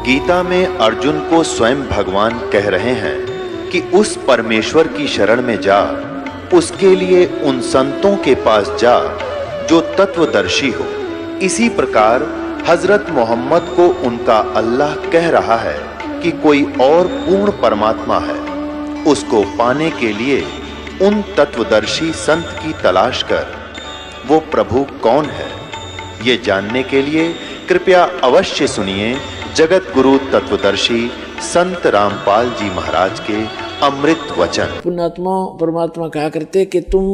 गीता में अर्जुन को स्वयं भगवान कह रहे हैं कि उस परमेश्वर की शरण में जा, उसके लिए उन संतों के पास जा जो तत्वदर्शी हो। इसी प्रकार हजरत मोहम्मद को उनका अल्लाह कह रहा है कि कोई और पूर्ण परमात्मा है, उसको पाने के लिए उन तत्वदर्शी संत की तलाश कर। वो प्रभु कौन है, ये जानने के लिए कृपया अवश्य सुनिए जगत गुरु तत्वदर्शी संत रामपाल जी महाराज के अमृत वचन। पुण्यात्मा परमात्मा कहा करते कि तुम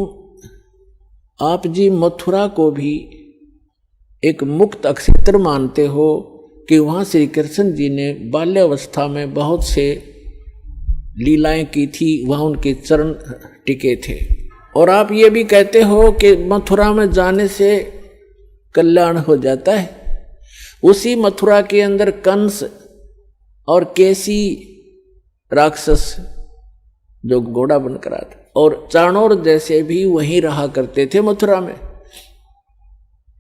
आप जी मथुरा को भी एक मुक्त अक्षेत्र मानते हो कि वहाँ श्री कृष्ण जी ने बाल्यावस्था में बहुत से लीलाएं की थी, वहाँ उनके चरण टिके थे। और आप ये भी कहते हो कि मथुरा में जाने से कल्याण हो जाता है। उसी मथुरा के अंदर कंस और केसी राक्षस जो घोड़ा बनकर आता, और चाणोर जैसे भी वहीं रहा करते थे मथुरा में,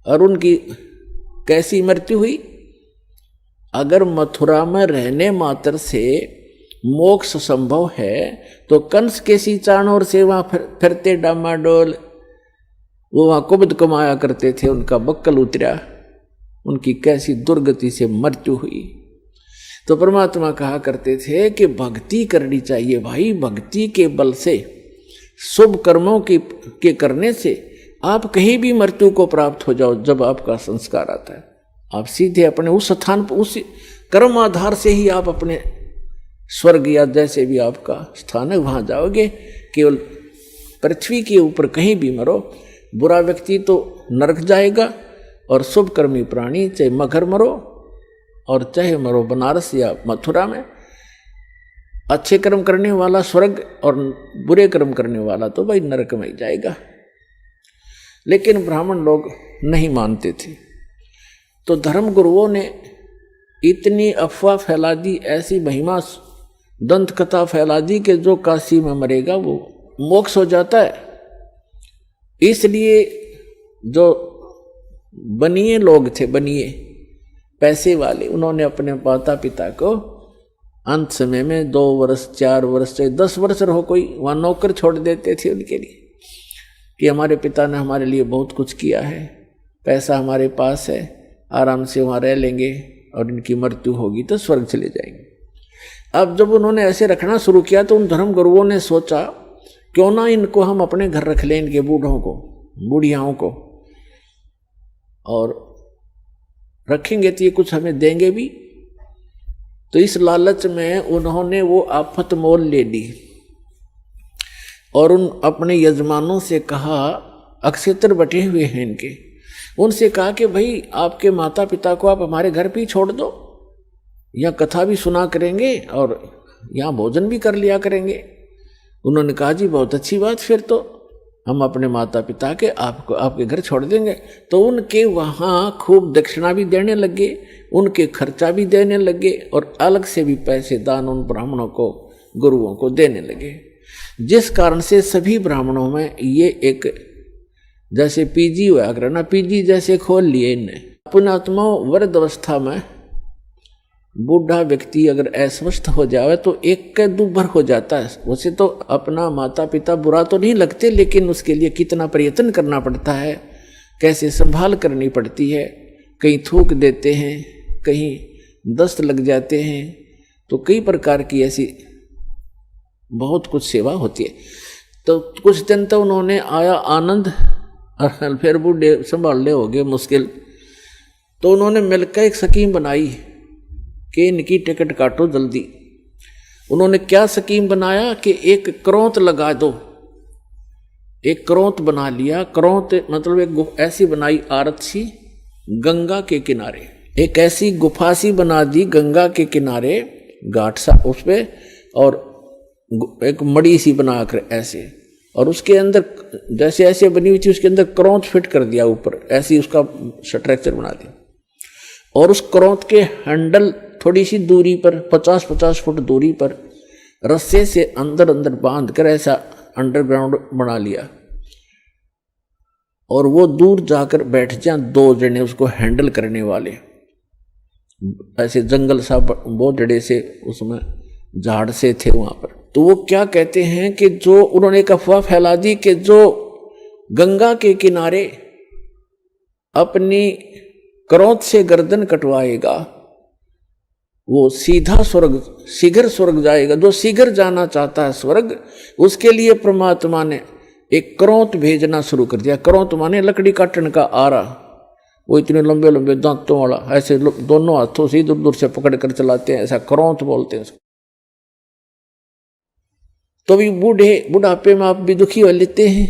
और उनकी कैसी मृत्यु हुई। अगर मथुरा में रहने मात्र से मोक्ष संभव है तो कंस केसी चाणोर से वहां फिरते डामाडोल वो वहां कुबद कमाया करते थे, उनका बक्कल उतरा, उनकी कैसी दुर्गति से मृत्यु हुई। तो परमात्मा कहा करते थे कि भक्ति करनी चाहिए भाई। भक्ति के बल से, शुभ कर्मों के करने से आप कहीं भी मृत्यु को प्राप्त हो जाओ। जब आपका संस्कार आता है, आप सीधे अपने उस स्थान पर, उस कर्म आधार से ही आप अपने स्वर्ग या जैसे भी आपका स्थान है वहां जाओगे। केवल पृथ्वी के ऊपर कहीं भी मरो, बुरा व्यक्ति तो नरक जाएगा, और शुभ कर्मी प्राणी चाहे मगर मरो और चाहे मरो बनारस या मथुरा में, अच्छे कर्म करने वाला स्वर्ग और बुरे कर्म करने वाला तो भाई नरक में ही जाएगा। लेकिन ब्राह्मण लोग नहीं मानते थे, तो धर्म गुरुओं ने इतनी अफवाह फैला दी, ऐसी महिमा दंत कथा फैला दी कि जो काशी में मरेगा वो मोक्ष हो जाता है। इसलिए जो बनिए लोग थे, बनिए पैसे वाले, उन्होंने अपने माता पिता को अंत समय में 2 वर्ष 4 वर्ष चाहे 10 वर्ष रहो, कोई वहाँ नौकर छोड़ देते थे उनके लिए कि हमारे पिता ने हमारे लिए बहुत कुछ किया है, पैसा हमारे पास है, आराम से वहाँ रह लेंगे और इनकी मृत्यु होगी तो स्वर्ग चले जाएंगे। अब जब उन्होंने ऐसे रखना शुरू किया तो उन धर्म गुरुओं ने सोचा क्यों ना इनको हम अपने घर रख लें, इनके बूढ़ों को, बूढ़ियाओं को, और रखेंगे तो ये कुछ हमें देंगे भी। तो इस लालच में उन्होंने वो आफत मोल ले ली और उन अपने यजमानों से कहा, अक्षेत्र बटे हुए हैं इनके, उनसे कहा कि भाई आपके माता पिता को आप हमारे घर पे ही छोड़ दो, यहाँ कथा भी सुना करेंगे और यहाँ भोजन भी कर लिया करेंगे। उन्होंने कहा जी बहुत अच्छी बात, फिर तो हम अपने माता पिता के आपको आपके घर छोड़ देंगे। तो उनके वहाँ खूब दक्षिणा भी देने लगे, उनके खर्चा भी देने लगे और अलग से भी पैसे दान उन ब्राह्मणों को, गुरुओं को देने लगे। जिस कारण से सभी ब्राह्मणों में ये एक जैसे पीजी हुआ करना, पीजी जैसे खोल लिए इनने। पुण्यात्मा वृद्ध अवस्था में बूढ़ा व्यक्ति अगर अस्वस्थ हो जाए तो एक के दुर्भर हो जाता है। उसे तो अपना माता पिता बुरा तो नहीं लगते, लेकिन उसके लिए कितना प्रयत्न करना पड़ता है, कैसे संभाल करनी पड़ती है। कहीं थूक देते हैं, कहीं दस्त लग जाते हैं, तो कई प्रकार की ऐसी बहुत कुछ सेवा होती है। तो कुछ दिन तो उन्होंने आया आनंद, और फिर बूढ़े संभालने हो गए मुश्किल। तो उन्होंने मिलकर एक स्कीम बनाई कि इनकी टिकट काटो जल्दी। उन्होंने क्या स्कीम बनाया कि एक क्रोंत लगा दो, एक क्रोंत बना लिया। क्रोंत मतलब एक ऐसी बनाई आरत सी गंगा के किनारे, एक ऐसी गुफा सी बना दी गंगा के किनारे, घाट सा उस पे, और एक मड़ी सी बनाकर ऐसे, और उसके अंदर जैसे ऐसे बनी हुई थी उसके अंदर क्रोंत फिट कर दिया ऊपर, ऐसी उसका स्ट्रक्चर बना दिया। और उस क्रोंत के हैंडल थोड़ी सी दूरी पर 50-50 फुट दूरी पर रस्से से अंदर अंदर बांध कर ऐसा अंडरग्राउंड बना लिया, और वो दूर जाकर बैठ जाए 2 जने उसको हैंडल करने वाले। ऐसे जंगल सा बहुत बड़े से उसमें झाड़ से थे वहां पर। तो वो क्या कहते हैं कि जो उन्होंने एक अफवाह फैला दी कि जो गंगा के किनारे अपनी क्रोध से गर्दन कटवाएगा वो सीधा स्वर्ग शीघ्र स्वर्ग जाएगा। जो शीघ्र जाना चाहता है स्वर्ग, उसके लिए परमात्मा ने एक क्रोध भेजना शुरू कर दिया। क्रोध माने लकड़ी काटने का आरा, वो इतने लंबे लंबे दांतों वाला, ऐसे दोनों हाथों से दूर दूर से पकड़ कर चलाते हैं, ऐसा क्रोध बोलते हैं उसको। तो भी बुढ़ापे में आप भी दुखी हो लेते हैं।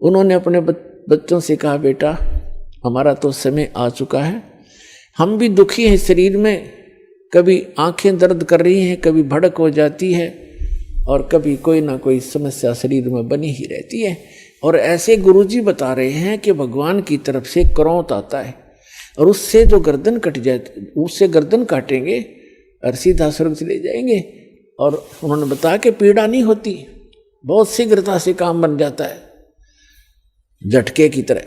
उन्होंने अपने बच्चों से कहा, बेटा हमारा तो समय आ चुका है, हम भी दुखी हैं शरीर में, कभी आंखें दर्द कर रही हैं, कभी भड़क हो जाती है और कभी कोई ना कोई समस्या शरीर में बनी ही रहती है। और ऐसे गुरुजी बता रहे हैं कि भगवान की तरफ से क्रोध आता है और उससे जो गर्दन कट जाए, उससे गर्दन काटेंगे और सीधा स्वर्ग चले जाएंगे। और उन्होंने बताया कि पीड़ा नहीं होती, बहुत शीघ्रता से काम बन जाता है झटके की तरह।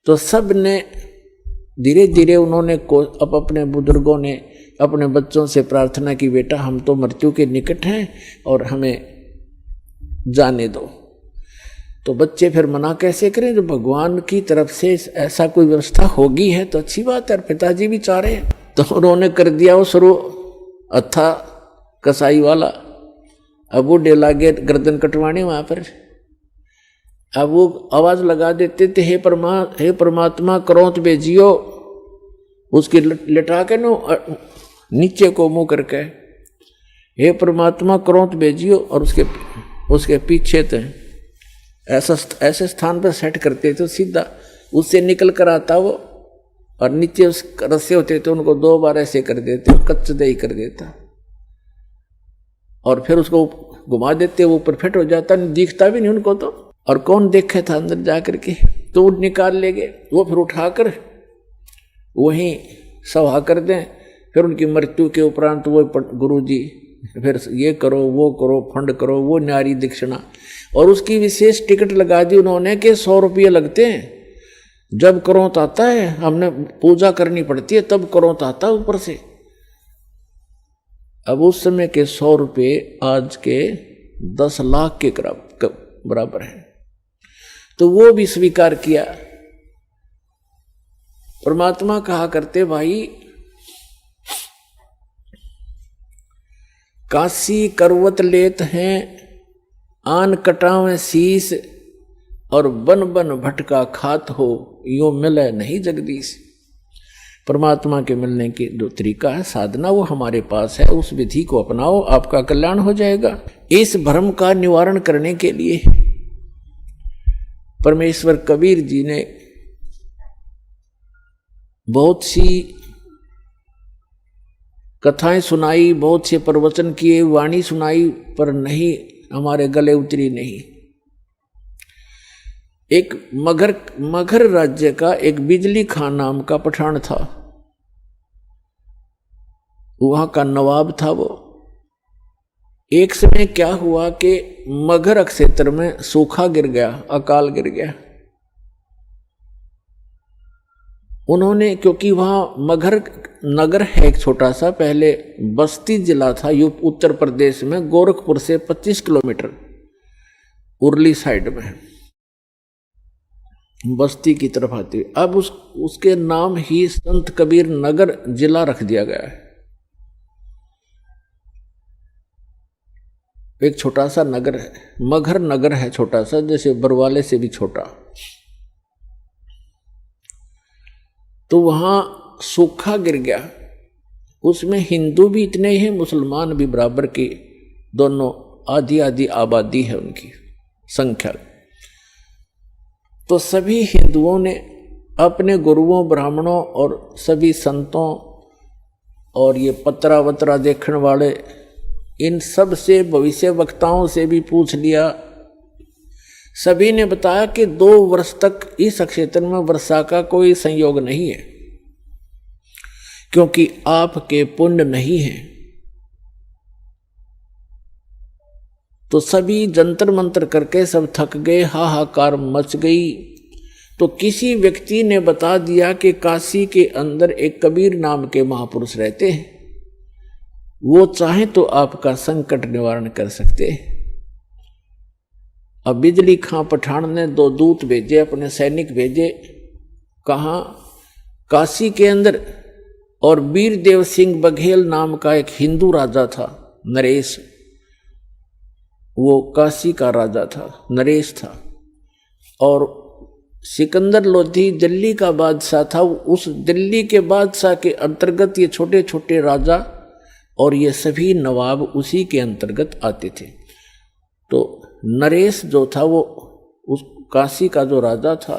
तो सब ने धीरे धीरे उन्होंने अब अपने बुजुर्गों ने अपने बच्चों से प्रार्थना की, बेटा हम तो मृत्यु के निकट हैं और हमें जाने दो। तो बच्चे फिर मना कैसे करें, जो भगवान की तरफ से ऐसा कोई व्यवस्था होगी है तो अच्छी बात है। पिताजी भी चाह रहे हैं, तो उन्होंने कर दिया वो शुरू अथा कसाई वाला। अब वो डेला गए गर्दन कटवाने वहां पर। अब वो आवाज लगा देते थे, हे परमात्मा क्रोध भेजियो, उसकी लिटा के नो नीचे को मुंह करके, हे परमात्मा क्रोध भेजियो, और उसके पीछे थे ऐसे स्थान पर सेट करते थे, सीधा उससे निकल कर आता वो, और नीचे उस रस्से होते थे उनको 2 बार ऐसे कर देते, कच्च दही कर देता और फिर उसको घुमा देते, वो ऊपर फिट हो जाता, दिखता भी नहीं उनको तो। और कौन देखे था अंदर जा करके, तो वो निकाल ले गए, वो फिर उठाकर वहीं सभा कर दें। फिर उनकी मृत्यु के उपरांत वो गुरुजी फिर ये करो वो करो, फंड करो, वो न्यारी दक्षिणा, और उसकी विशेष टिकट लगा दी उन्होंने कि 100 रुपये लगते हैं। जब क्रोध आता है, हमने पूजा करनी पड़ती है, तब क्रोध आता है ऊपर से। अब उस समय के 100 रुपये आज के 10 लाख के बराबर है। तो वो भी स्वीकार किया। परमात्मा कहा करते, भाई काशी करवत लेत हैं, आन कटावें शीस, और बन बन भटका खात हो, यो मिले नहीं जगदीश। परमात्मा के मिलने की जो तरीका है, साधना, वो हमारे पास है, उस विधि को अपनाओ, आपका कल्याण हो जाएगा। इस भ्रम का निवारण करने के लिए परमेश्वर कबीर जी ने बहुत सी कथाएं सुनाई, बहुत से प्रवचन किए, वाणी सुनाई, पर नहीं, हमारे गले उतरी नहीं। एक मगध राज्य का एक बिजली खान नाम का पठान था, वहां का नवाब था वो। एक समय क्या हुआ कि मगध क्षेत्र में सूखा गिर गया, अकाल गिर गया। उन्होंने, क्योंकि वहां मगध नगर है एक छोटा सा, पहले बस्ती जिला था उत्तर प्रदेश में, गोरखपुर से 25 किलोमीटर उरली साइड में बस्ती की तरफ आती। अब उसके नाम ही संत कबीर नगर जिला रख दिया गया है। एक छोटा सा नगर है, मगहर नगर है छोटा सा, जैसे बरवाले से भी छोटा। तो वहां सूखा गिर गया, उसमें हिंदू भी इतने हैं, मुसलमान भी बराबर की, दोनों आधी आधी आबादी है उनकी संख्या। तो सभी हिंदुओं ने अपने गुरुओं, ब्राह्मणों और सभी संतों और ये पत्रा वत्रा देखने वाले, इन सब से, भविष्य वक्ताओं से भी पूछ लिया। सभी ने बताया कि 2 वर्ष तक इस क्षेत्र में वर्षा का कोई संयोग नहीं है, क्योंकि आपके पुण्य नहीं है। तो सभी जंतर मंतर करके सब थक गए, हाहाकार मच गई। तो किसी व्यक्ति ने बता दिया कि काशी के अंदर एक कबीर नाम के महापुरुष रहते हैं, वो चाहे तो आपका संकट निवारण कर सकते हैं। अब बिजली खां पठान ने 2 दूत भेजे, अपने सैनिक भेजे, कहाँ? काशी के अंदर। और वीरदेव सिंह बघेल नाम का एक हिंदू राजा था, नरेश, वो काशी का राजा था, नरेश था। और सिकंदर लोधी दिल्ली का बादशाह था। उस दिल्ली के बादशाह के अंतर्गत ये छोटे छोटे राजा और ये सभी नवाब उसी के अंतर्गत आते थे। तो नरेश जो था वो उस काशी का जो राजा था,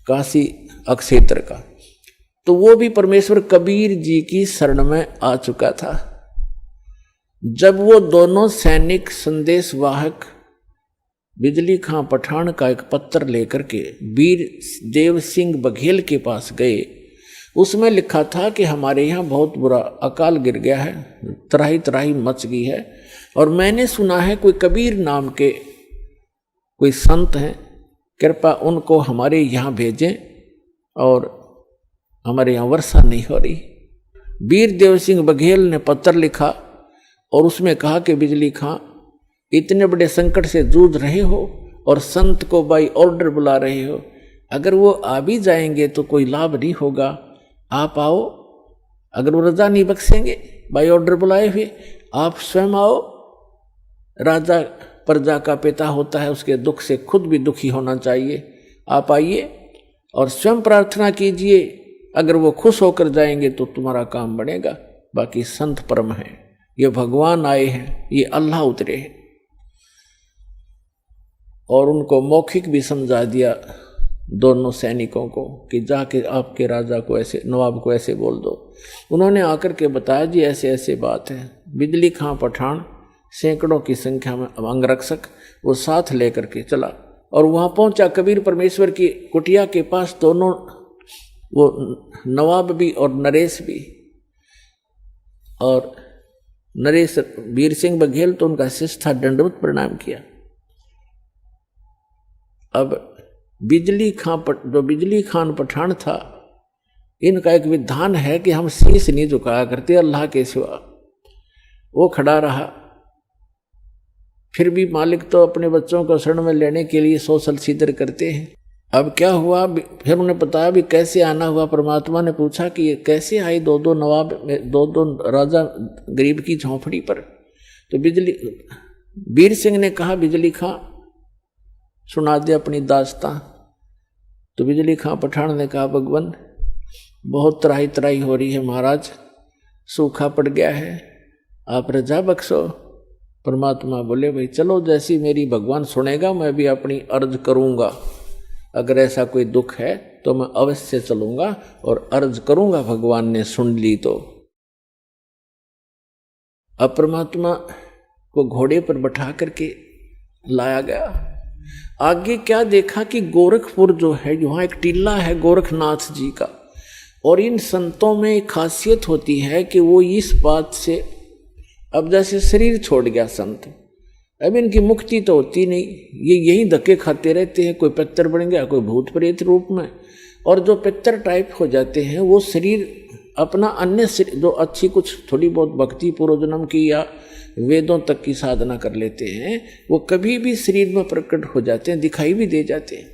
काशी अक्षेत्र का, तो वो भी परमेश्वर कबीर जी की शरण में आ चुका था। जब वो दोनों सैनिक संदेश वाहक बिजली खां पठान का एक पत्र लेकर के वीर देव सिंह बघेल के पास गए, उसमें लिखा था कि हमारे यहाँ बहुत बुरा अकाल गिर गया है, त्राही त्राही मच गई है, और मैंने सुना है कोई कबीर नाम के कोई संत हैं, कृपा उनको हमारे यहाँ भेजें, और हमारे यहाँ वर्षा नहीं हो रही। वीर देव सिंह बघेल ने पत्र लिखा और उसमें कहा कि बिजली खां, इतने बड़े संकट से जूझ रहे हो और संत को बाई ऑर्डर बुला रहे हो, अगर वो आ भी जाएंगे तो कोई लाभ नहीं होगा, आप आओ। अगर वो रजा नहीं बख्शेंगे बाई ऑर्डर बुलाए हुए, आप स्वयं आओ। राजा प्रजा का पिता होता है, उसके दुख से खुद भी दुखी होना चाहिए। आप आइए और स्वयं प्रार्थना कीजिए, अगर वो खुश होकर जाएंगे तो तुम्हारा काम बनेगा। बाकी संत परम है, ये भगवान आए हैं, ये अल्लाह उतरे हैं। और उनको मौखिक भी समझा दिया दोनों सैनिकों को कि जाके आपके राजा को ऐसे, नवाब को ऐसे बोल दो। उन्होंने आकर के बताया जी ऐसे ऐसे बात है। बिजली खां पठान सैकड़ों की संख्या में अंगरक्षक वो साथ लेकर के चला और वहाँ पहुँचा कबीर परमेश्वर की कुटिया के पास। दोनों वो नवाब भी और नरेश भी, और नरेश वीर सिंह बघेल तो उनका शिष्य था, दंडवत प्रणाम किया। अब बिजली खान पठान था, इनका एक विधान है कि हम शीश नहीं झुकाया करते अल्लाह के सिवा। वो खड़ा रहा, फिर भी मालिक तो अपने बच्चों को शरण में लेने के लिए सोशल सीदर करते हैं। अब क्या हुआ, फिर उन्हें बताया भी कैसे आना हुआ। परमात्मा ने पूछा कि ये कैसे आई 2-2 नवाब, 2-2 राजा गरीब की झोंपड़ी पर। तो वीर सिंह ने कहा बिजली खां सुना दे अपनी दास्तां। तो बिजली खां पठान ने कहा भगवान बहुत त्राही त्राही हो रही है महाराज, सूखा पड़ गया है, आप रजा बख्शो। परमात्मा बोले भाई चलो, जैसी मेरी भगवान सुनेगा मैं भी अपनी अर्ज करूँगा। अगर ऐसा कोई दुख है तो मैं अवश्य चलूँगा और अर्ज करूँगा, भगवान ने सुन ली तो। अब परमात्मा को घोड़े पर बैठा करके लाया गया। आगे क्या देखा कि गोरखपुर जो है, यहाँ एक टीला है गोरखनाथ जी का, और इन संतों में एक खासियत होती है कि वो इस बात से, अब जैसे शरीर छोड़ गया संत, अब इनकी मुक्ति तो होती नहीं, ये यही धक्के खाते रहते हैं। कोई पितर बन गया, कोई भूत प्रेत रूप में, और जो पितर टाइप हो जाते हैं वो शरीर अपना अन्य जो अच्छी कुछ थोड़ी बहुत भक्ति पूर्वजन्म की या वेदों तक की साधना कर लेते हैं, वो कभी भी शरीर में प्रकट हो जाते हैं, दिखाई भी दे जाते हैं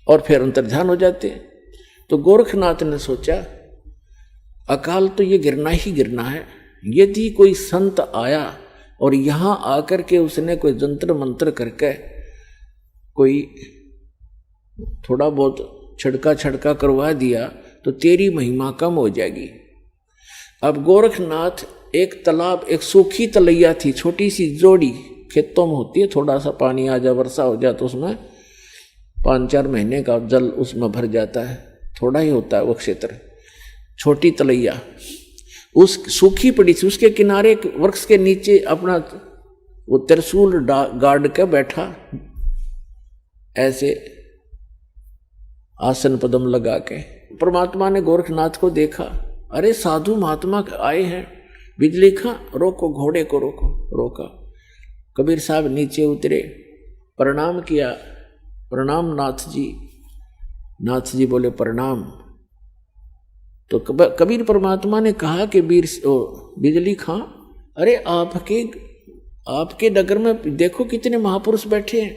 और फिर अंतर्ध्यान हो जाते हैं। तो गोरखनाथ ने सोचा अकाल तो ये गिरना ही गिरना है। यदि कोई संत आया और यहाँ आकर के उसने कोई जंत्र मंत्र करके कोई थोड़ा बहुत छड़का करवा दिया तो तेरी महिमा कम हो जाएगी। अब गोरखनाथ एक तालाब, एक सूखी तलैया थी, छोटी सी जोड़ी खेतों में होती है, थोड़ा सा पानी आ जाए, वर्षा हो जाए तो उसमें 5-4 महीने का जल उसमें भर जाता है, थोड़ा ही होता है वो क्षेत्र। छोटी तलैया उस सूखी पड़ी थी, उसके किनारे वृक्ष के नीचे अपना वो त्रिशूल गाड़ के बैठा, ऐसे आसन पदम लगा के। परमात्मा ने गोरखनाथ को देखा, अरे साधु महात्मा आए हैं, बिजली खां रोको, घोड़े को रोको। रोका, कबीर साहब नीचे उतरे, प्रणाम किया, प्रणाम नाथ जी। नाथ जी बोले प्रणाम। तो कबीर परमात्मा ने कहा कि बिजली खां, अरे आपके नगर में देखो कितने महापुरुष बैठे हैं,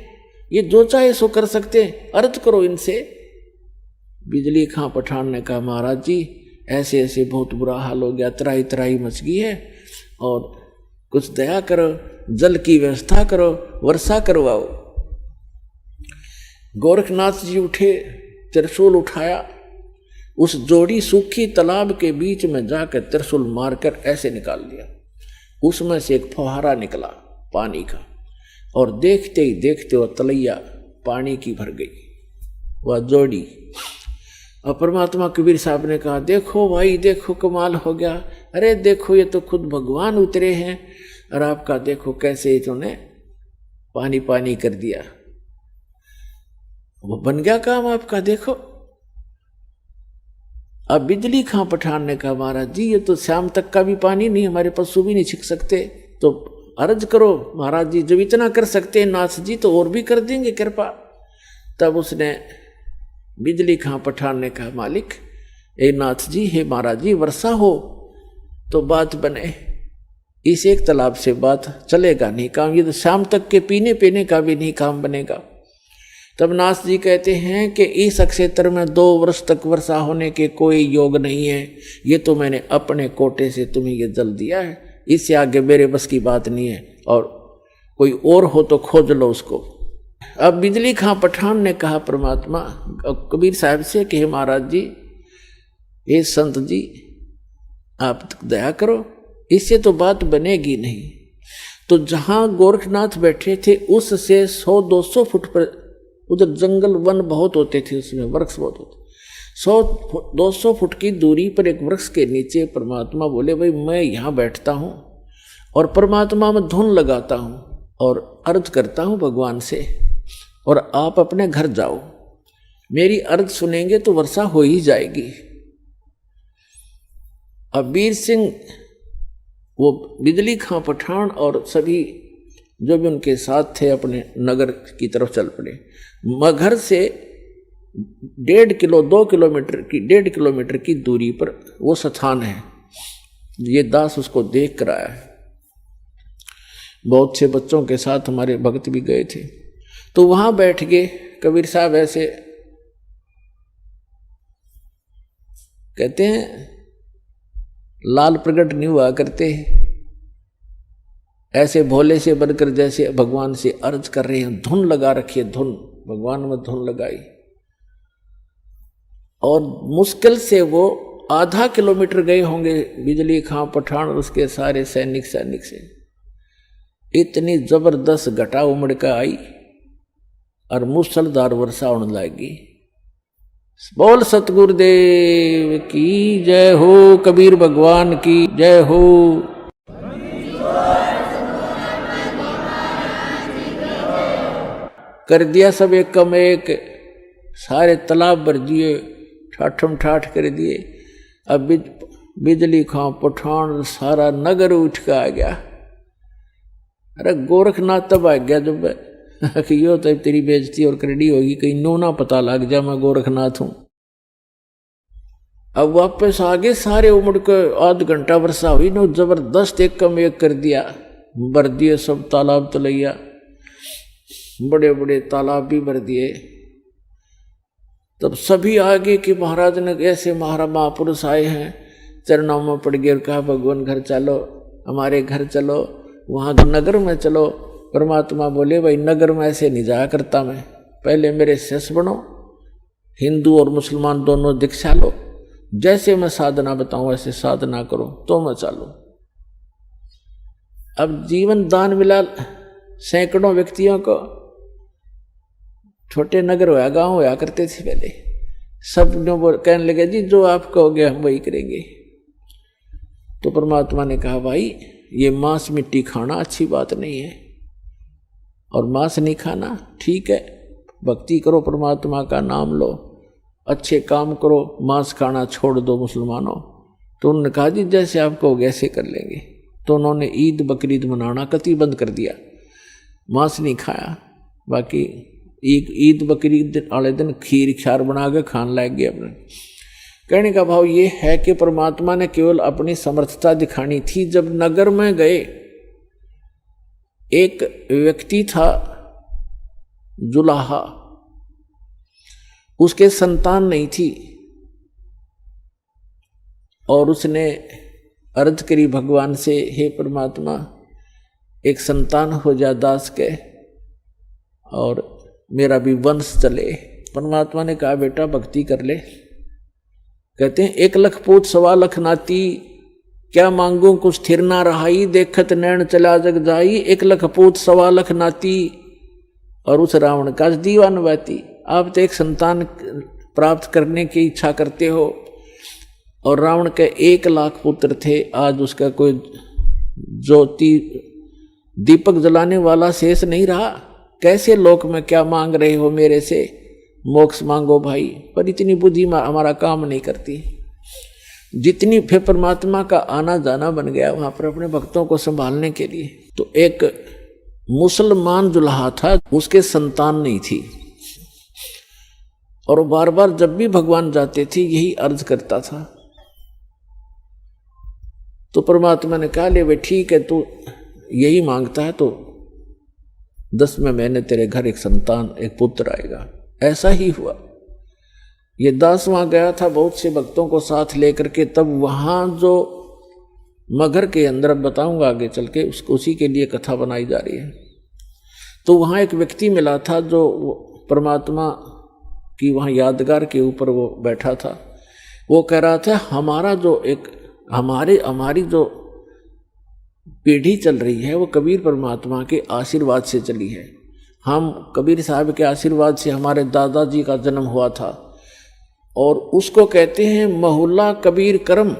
ये जो चाहे सो कर सकते हैं, अर्ज करो इनसे। बिजली खां पठान ने कहा महाराज जी ऐसे ऐसे बहुत बुरा हाल हो गया, त्राही त्राही मच गई है, और कुछ दया करो, जल की व्यवस्था करो, वर्षा करवाओ। गोरखनाथ जी उठे, त्रिशूल उठाया, उस जोड़ी सूखी तालाब के बीच में जाकर त्रिशूल मारकर ऐसे निकाल दिया। उसमें से एक फुहारा निकला पानी का, और देखते ही देखते वह तलैया पानी की भर गई, वह जोड़ी। और परमात्मा कबीर साहब ने कहा देखो भाई देखो कमाल हो गया, अरे देखो ये तो खुद भगवान उतरे हैं, और आपका देखो कैसे इन्होंने पानी पानी कर दिया, वो बन गया काम आपका। देखो अब बिजली खां पठान ने कहा महाराज जी ये तो शाम तक का भी पानी नहीं, हमारे पशु भी नहीं छिक सकते, तो अर्ज करो महाराज जी, जब इतना कर सकते हैं नाथ जी तो और भी कर देंगे कृपा। तब उसने बिजली खां पठान ने कहा मालिक ए नाथ जी, हे महाराज जी वर्षा हो तो बात बने, इस एक तालाब से बात चलेगा नहीं काम, ये तो शाम तक के पीने पीने का भी नहीं काम बनेगा। तब नाथ जी कहते हैं कि इस क्षेत्र में 2 वर्ष तक वर्षा होने के कोई योग नहीं है, ये तो मैंने अपने कोटे से तुम्हें ये जल दिया है, इससे आगे मेरे बस की बात नहीं है, और कोई और हो तो खोज लो उसको। अब बिजली खां पठान ने कहा परमात्मा कबीर साहब से कि महाराज जी, हे संत जी आप दया करो, इससे तो बात बनेगी नहीं। तो जहां गोरखनाथ बैठे थे उससे 100-200 फुट पर, उधर जंगल वन बहुत होते थे, उसमें वृक्ष बहुत होते, 100-200 फुट की दूरी पर एक वृक्ष के नीचे परमात्मा बोले भाई मैं यहाँ बैठता हूँ और परमात्मा में धुन लगाता हूँ और अर्ज करता हूँ भगवान से, और आप अपने घर जाओ, मेरी अर्ज सुनेंगे तो वर्षा हो ही जाएगी। अब वीर सिंह वो बिजली खां पठान और सभी जो भी उनके साथ थे अपने नगर की तरफ चल पड़े। मगहर से 1.5 किलोमीटर की दूरी पर वो स्थान है, ये दास उसको देख कर आया है। बहुत से बच्चों के साथ हमारे भक्त भी गए थे, तो वहां बैठ गए। कबीर साहब ऐसे कहते हैं लाल प्रकट नहीं हुआ करते, ऐसे भोले से बनकर जैसे भगवान से अर्ज कर रहे हैं, धुन लगा रखी है, धुन भगवान में धुन लगाई, और मुश्किल से वो आधा किलोमीटर गए होंगे बिजली खां पठान और उसके सारे सैनिक से। इतनी जबरदस्त घटा उमड़ कर आई और मूसलधार वर्षा होने लगी। बोल सतगुरुदेव की जय हो, कबीर भगवान की जय हो। कर दिया सब एक कम एक, सारे तालाब भर दिए, ठाठम ठाठ कर दिए। अब बिजली खां पठान सारा नगर उठ के आ गया। अरे गोरखनाथ तब आ गया जब कि यो तो तेरी बेइज्जती और करड़ी होगी, कहीं नो ना पता लग जा मैं गोरखनाथ हूं। अब वापस आगे सारे उमड़ के आध घंटा वर्षा हुई ना, जबरदस्त एक कम एक कर दिया, भर दिए सब तालाब तलैया, बड़े बड़े तालाब भी भर दिए। तब सभी आगे कि महाराज ने ऐसे महापुरुष आए हैं, चरणों में पड़ गए और कहा भगवान घर चलो, हमारे घर चलो, वहां नगर में चलो। परमात्मा बोले भाई नगर में ऐसे नहीं जाया करता मैं, पहले मेरे शिष्य बनो, हिंदू और मुसलमान दोनों दीक्षा लो, जैसे मैं साधना बताऊं ऐसे साधना करो तो मैं चलूं। अब जीवन दान मिला सैकड़ों व्यक्तियों को, छोटे नगर होया गांव होया करते थे पहले, सब कहने लगे जी जो आप कहोगे हम वही करेंगे। तो परमात्मा ने कहा भाई ये मांस मिट्टी खाना अच्छी बात नहीं है, और मांस नहीं खाना ठीक है, भक्ति करो, परमात्मा का नाम लो, अच्छे काम करो, मांस खाना छोड़ दो मुसलमानों। तो उन्होंने कहा जी जैसे आप कहोगे ऐसे कर लेंगे। तो उन्होंने ईद बकरीद मनाना कतई बंद कर दिया, मांस नहीं खाया, बाकी एक ईद बकरी वाले दिन खीर ख्यार बना के खान लग गए अपने। कहने का भाव ये है कि परमात्मा ने केवल अपनी समर्थता दिखानी थी। जब नगर में गए, एक व्यक्ति था जुलाहा, उसके संतान नहीं थी और उसने अर्ज करी भगवान से, हे परमात्मा एक संतान हो जा दास के और मेरा भी वंश चले। परमात्मा ने कहा बेटा भक्ति कर ले। कहते हैं 1 लाख पूत 1.25 लाख नाती, क्या मांगू कुछ स्थिर ना रहाई, देखत नैन चला जग जाई। 1 लाख पूत 1.25 लाख नाती और उस रावण का दीवान बाती। आप तो एक संतान प्राप्त करने की इच्छा करते हो और रावण के 1 लाख पुत्र थे, आज उसका कोई ज्योति दीपक जलाने वाला शेष नहीं रहा। कैसे लोक में क्या मांग रहे हो मेरे से, मोक्ष मांगो भाई। पर इतनी बुद्धि हमारा काम नहीं करती। जितनी फिर परमात्मा का आना जाना बन गया वहां पर अपने भक्तों को संभालने के लिए। तो एक मुसलमान जुल्हा था, उसके संतान नहीं थी और बार बार जब भी भगवान जाते थे यही अर्ज करता था। तो परमात्मा ने कहा ले वे ठीक है, तू यही मांगता है तो 10वें महीने तेरे घर एक संतान एक पुत्र आएगा। ऐसा ही हुआ। ये दास वहां गया था बहुत से भक्तों को साथ लेकर के। तब वहां जो मगर के अंदर बताऊंगा आगे चल के, उसी के लिए कथा बनाई जा रही है। तो वहां एक व्यक्ति मिला था जो परमात्मा की वहां यादगार के ऊपर वो बैठा था। वो कह रहा था हमारा जो एक हमारी जो पीढ़ी चल रही है वो कबीर परमात्मा के आशीर्वाद से चली है। हम कबीर साहब के आशीर्वाद से हमारे दादाजी का जन्म हुआ था और उसको कहते हैं महुल्ला कबीर करम।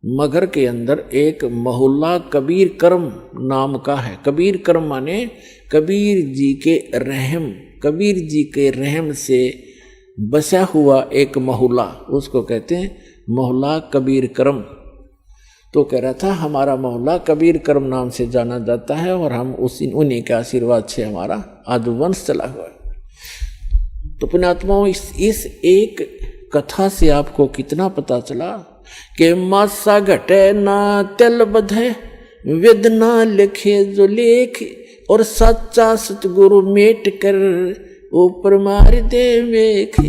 मगर के अंदर एक महुल्ला कबीर करम नाम का है। कबीर करम माने कबीर जी के रहम, कबीर जी के रहम से बसा हुआ एक महुल्ला, उसको कहते हैं मोहल्ला कबीर करम। तो कह रहा था हमारा मोहल्ला कबीर करम नाम से जाना जाता है और हम उन्हीं के आशीर्वाद से हमारा आजुवंश चला हुआ है। तो पुण्यात्माओं इस एक कथा से आपको कितना पता चला कि मासा घटे ना तिल बधे, वेद ना लिखे जो लेख, और सच्चा सतगुरु मेट कर ऊपर मार दे मेख।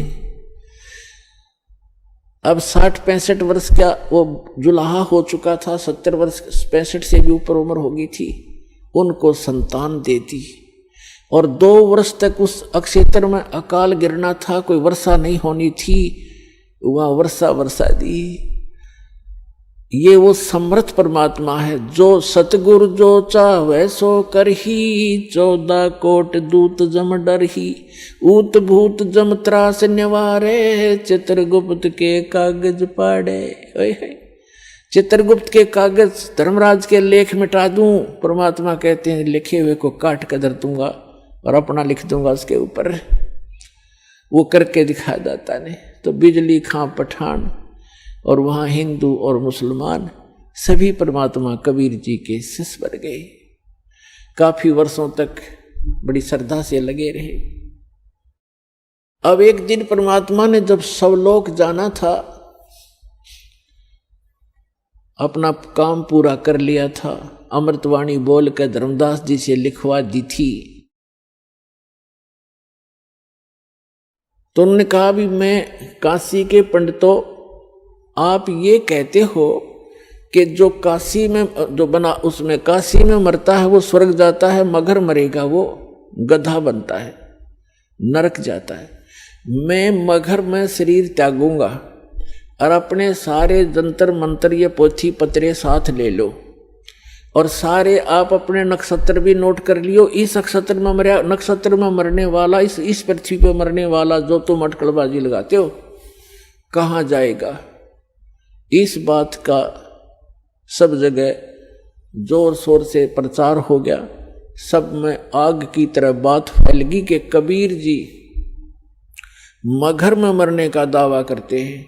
अब 60-65 वर्ष का वो जुलाहा हो चुका था, 70 वर्ष 65 से भी ऊपर उम्र हो गई थी। उनको संतान दे दी और 2 वर्ष तक उस अक्षेत्र में अकाल गिरना था, कोई वर्षा नहीं होनी थी, वहां वर्षा दी। ये वो समर्थ परमात्मा है जो सतगुरु जो चाहे सो करही, 14 कोट दूत जम डरही, ऊत भूत जम त्रास निवारे, चित्रगुप्त के कागज पाड़े। चित्रगुप्त के कागज धर्मराज के लेख मिटा दूं, परमात्मा कहते हैं लिखे हुए को काट कर धर दूंगा और अपना लिख दूंगा उसके ऊपर। वो करके दिखा दाता ने। तो बिजली खां पठान और वहां हिंदू और मुसलमान सभी परमात्मा कबीर जी के शिष्य बन गए। काफी वर्षों तक बड़ी श्रद्धा से लगे रहे। अब एक दिन परमात्मा ने जब सब लोग जाना था, अपना काम पूरा कर लिया था, अमृतवाणी बोल कर धर्मदास जी से लिखवा दी थी। तो उन्होंने कहा भी मैं काशी के पंडितों, आप ये कहते हो कि जो काशी में जो बना उसमें काशी में मरता है वो स्वर्ग जाता है, मगर मरेगा वो गधा बनता है, नरक जाता है। मैं मगर में शरीर त्यागूंगा और अपने सारे जंतर मंत्र ये पोथी पत्रे साथ ले लो और सारे आप अपने नक्षत्र भी नोट कर लियो। इस नक्षत्र में मरने वाला, इस पृथ्वी पे मरने वाला जो तुम अटकलबाजी लगाते हो कहाँ जाएगा। इस बात का सब जगह जोर शोर से प्रचार हो गया। सब में आग की तरह बात फैल गई कि कबीर जी मगर में मरने का दावा करते हैं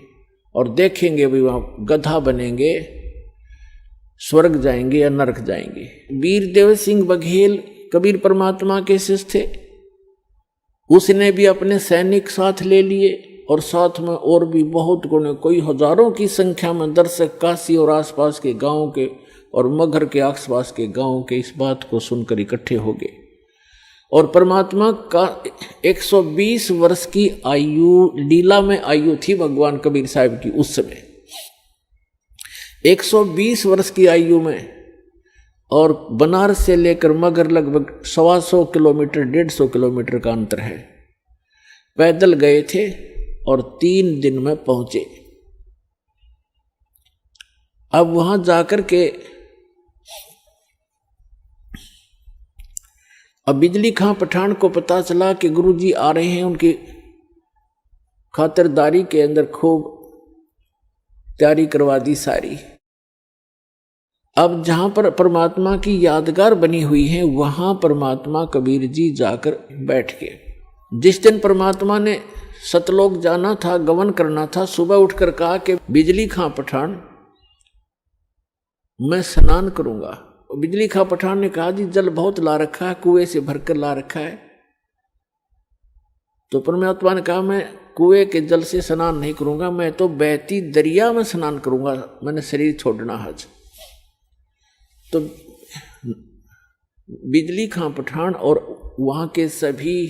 और देखेंगे भी वहां गधा बनेंगे, स्वर्ग जाएंगे या नरक जाएंगे। वीरदेव सिंह बघेल कबीर परमात्मा के शिष्य थे। उसने भी अपने सैनिक साथ ले लिए और साथ में और भी बहुत गुणे, कोई हजारों की संख्या में दर्शक काशी और आसपास के गांवों के और मगहर के आसपास के गांवों के इस बात को सुनकर इकट्ठे हो गए। और परमात्मा का 120 वर्ष की आयु, लीला में आयु थी भगवान कबीर साहब की उस समय, 120 वर्ष की आयु में। और बनारस से लेकर मगहर लगभग 125 किलोमीटर 150 किलोमीटर का अंतर है। पैदल गए थे और 3 दिन में पहुंचे। अब वहां जाकर के अब बिजली खां पठान को पता चला कि गुरुजी आ रहे हैं, उनकी खातिरदारी के अंदर खूब तैयारी करवा दी सारी। अब जहां पर परमात्मा की यादगार बनी हुई है वहां परमात्मा कबीर जी जाकर बैठ गए। जिस दिन परमात्मा ने सतलोक जाना था, गमन करना था, सुबह उठकर कहा कि बिजली खां पठान मैं स्नान करूंगा। बिजली खां पठान ने कहा जी जल बहुत ला रखा है, कुएं से भरकर ला रखा है। तो परमात्मा ने कहा मैं कुएं के जल से स्नान नहीं करूंगा, मैं तो बहती दरिया में स्नान करूंगा, मैंने शरीर छोड़ना हज। तो बिजली खां पठान और वहां के सभी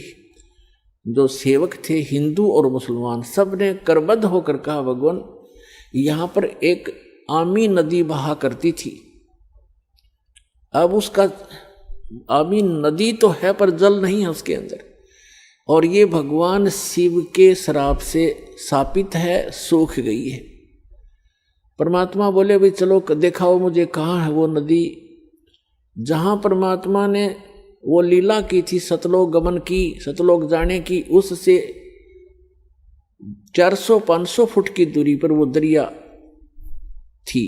जो सेवक थे हिंदू और मुसलमान, सब ने करबद्ध होकर कहा भगवान यहां पर एक आमी नदी बहा करती थी, अब उसका आमी नदी तो है पर जल नहीं है उसके अंदर, और ये भगवान शिव के श्राप से शापित है, सूख गई है। परमात्मा बोले भाई चलो दिखाओ मुझे कहाँ है वो नदी। जहां परमात्मा ने वो लीला की थी, सतलोक गमन की, सतलोक जाने की, उससे 400-500 फुट की दूरी पर वो दरिया थी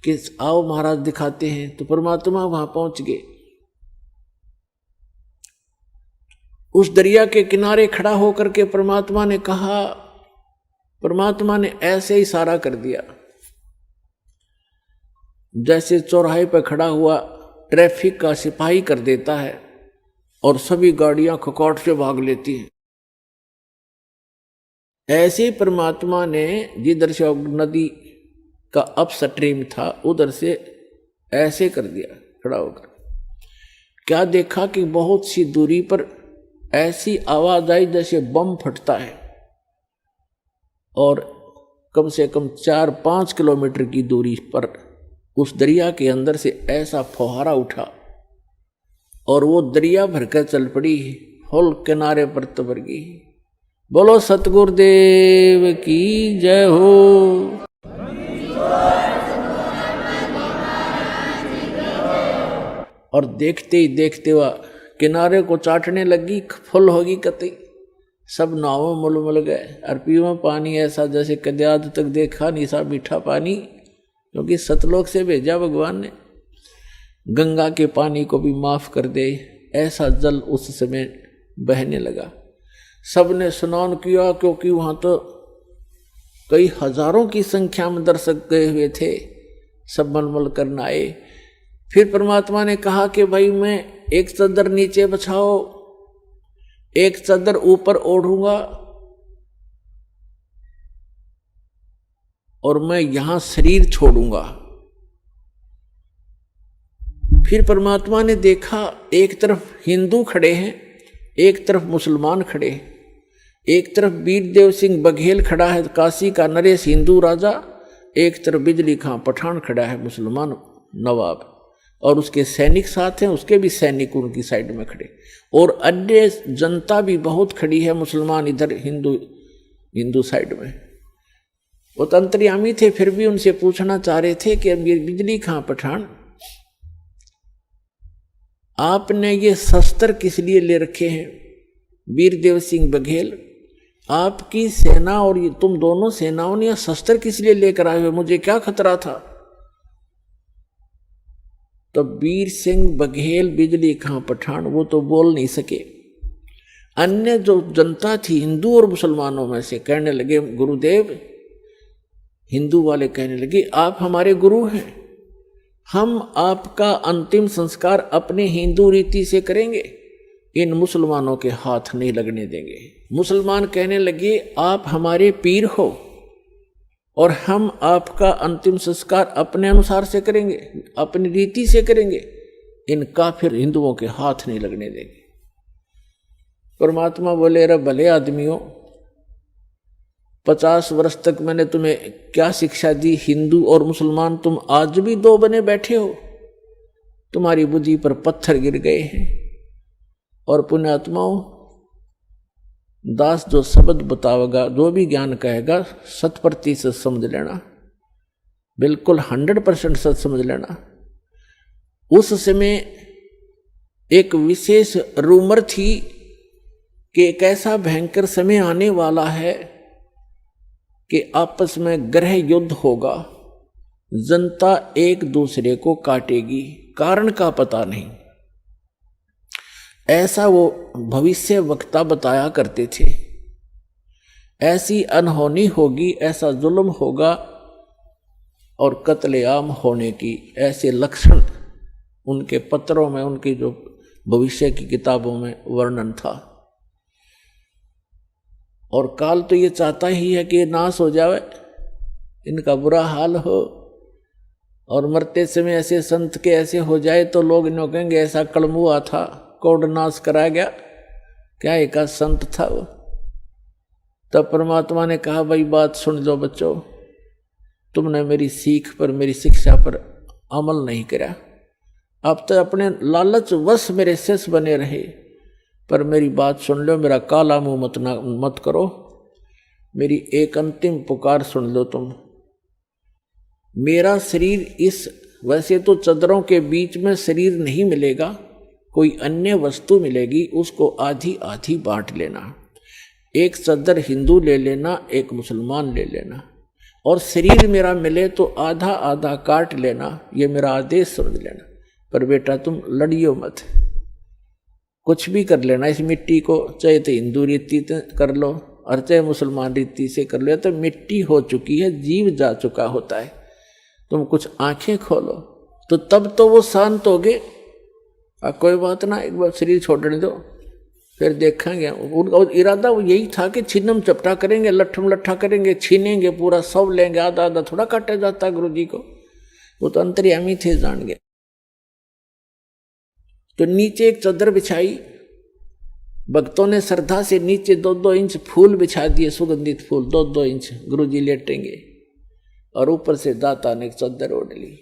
कि आओ महाराज दिखाते हैं। तो परमात्मा वहां पहुंच गए। उस दरिया के किनारे खड़ा होकर के परमात्मा ने कहा, परमात्मा ने ऐसे इशारा कर दिया जैसे चौराहे पर खड़ा हुआ ट्रैफिक का सिपाही कर देता है और सभी गाड़ियां खकाट से भाग लेती हैं। ऐसे परमात्मा ने जिधर से नदी का अपस्ट्रीम था उधर से ऐसे कर दिया खड़ा होकर। क्या देखा कि बहुत सी दूरी पर ऐसी आवाज आई जैसे बम फटता है, और कम से कम 4-5 किलोमीटर की दूरी पर उस दरिया के अंदर से ऐसा फुहारा उठा और वो दरिया भरकर चल पड़ी, फुल किनारे पर तबर गई। बोलो सतगुरुदेव की जय हो। और देखते ही देखते हुआ किनारे को चाटने लगी, फुल होगी कतई, सब नावों मुलमुल गए। और पीवा पानी ऐसा जैसे कदे आज तक देखा नहीं सा मीठा पानी, क्योंकि सतलोक से भेजा भगवान ने। गंगा के पानी को भी माफ कर दे, ऐसा जल उस समय बहने लगा। सबने स्नान किया, क्योंकि वहां तो कई हजारों की संख्या में दर्शक गए हुए थे, सब मलमल करना आए। फिर परमात्मा ने कहा कि भाई मैं एक चादर नीचे बिछाओ, एक चादर ऊपर ओढ़ूंगा, और मैं यहां शरीर छोड़ूंगा। फिर परमात्मा ने देखा एक तरफ हिंदू खड़े हैं, एक तरफ मुसलमान खड़े हैं। एक तरफ वीरदेव सिंह बघेल खड़ा है, काशी का नरेश हिंदू राजा, एक तरफ बिजली खां पठान खड़ा है, मुसलमान नवाब, और उसके सैनिक साथ हैं, उसके भी सैनिक उनकी साइड में खड़े, और अन्य जनता भी बहुत खड़ी है, मुसलमान इधर, हिंदू साइड में। वो तो अंतर्यामी थे, फिर भी उनसे पूछना चाह रहे थे कि बिजली खां पठान आपने ये शस्त्र किस लिए ले रखे हैं? वीरदेव सिंह बघेल, आपकी सेना और ये तुम दोनों सेनाओं ने शस्त्र किस लिए लेकर आए हुए? मुझे क्या खतरा था? तो वीर सिंह बघेल बिजली खां पठान वो तो बोल नहीं सके। अन्य जो जनता थी हिंदू और मुसलमानों में से कहने लगे, गुरुदेव, हिंदू वाले कहने लगे आप हमारे गुरु हैं, हम आपका अंतिम संस्कार अपने हिंदू रीति से करेंगे, इन मुसलमानों के हाथ नहीं लगने देंगे। मुसलमान कहने लगे आप हमारे पीर हो और हम आपका अंतिम संस्कार अपने अनुसार से करेंगे, अपनी रीति से करेंगे, इन काफिर हिंदुओं के हाथ नहीं लगने देंगे। परमात्मा बोले रे भले आदमियों, 50 वर्ष तक मैंने तुम्हें क्या शिक्षा दी, हिंदू और मुसलमान तुम आज भी दो बने बैठे हो, तुम्हारी बुद्धि पर पत्थर गिर गए हैं। और पुण्यात्माओं, दास जो शब्द बतावेगा, जो भी ज्ञान कहेगा 100% समझ लेना, बिल्कुल 100% सच समझ लेना। उस समय एक विशेष रूमर थी कि एक ऐसा भयंकर समय आने वाला है कि आपस में ग्रह युद्ध होगा, जनता एक दूसरे को काटेगी, कारण का पता नहीं। ऐसा वो भविष्य वक्ता बताया करते थे। ऐसी अनहोनी होगी, ऐसा जुल्म होगा और कत्लेआम होने की ऐसे लक्षण उनके पत्रों में, उनकी जो भविष्य की किताबों में वर्णन था। और काल तो ये चाहता ही है कि ये नाश हो जावे, इनका बुरा हाल हो, और मरते समय ऐसे संत के ऐसे हो जाए तो लोग इन्हों कहेंगे ऐसा कलम हुआ था, कोड नाश कराया गया, क्या एक संत था वो। तब परमात्मा ने कहा भाई बात सुन लो बच्चों, तुमने मेरी सीख पर, मेरी शिक्षा पर अमल नहीं करा, अब तो अपने लालच वश मेरे शिष्य बने रहे, पर मेरी बात सुन लो, मेरा काला मुंह मत करो, मेरी एक अंतिम पुकार सुन लो तुम। मेरा शरीर इस, वैसे तो चदरों के बीच में शरीर नहीं मिलेगा, कोई अन्य वस्तु मिलेगी, उसको आधी आधी बांट लेना, एक चदर हिंदू ले लेना, एक मुसलमान ले लेना, और शरीर मेरा मिले तो आधा आधा काट लेना, ये मेरा आदेश समझ लेना। पर बेटा तुम लड़ियो मत, कुछ भी कर लेना इस मिट्टी को, चाहे तो हिंदू रीति कर लो और चाहे मुसलमान रीति से कर लो, तो मिट्टी हो चुकी है, जीव जा चुका होता है। तुम कुछ आंखें खोलो तो तब तो वो शांत हो गए, कोई बात ना, एक बार शरीर छोड़ने दो फिर देखेंगे। उनका इरादा वो यही था कि छिन्नम चपटा करेंगे, लट्ठम लट्ठा करेंगे, छीनेंगे, पूरा सब लेंगे, आधा आधा थोड़ा काटा जाता गुरु जी को, वो तो अंतर्यामी थे, जान गए। तो नीचे एक चादर बिछाई, भक्तों ने श्रद्धा से नीचे 2-2 इंच फूल बिछा दिए, सुगंधित फूल 2-2 इंच, गुरु जी लेटेंगे, और ऊपर से दाता ने एक चादर ओढ़ ली।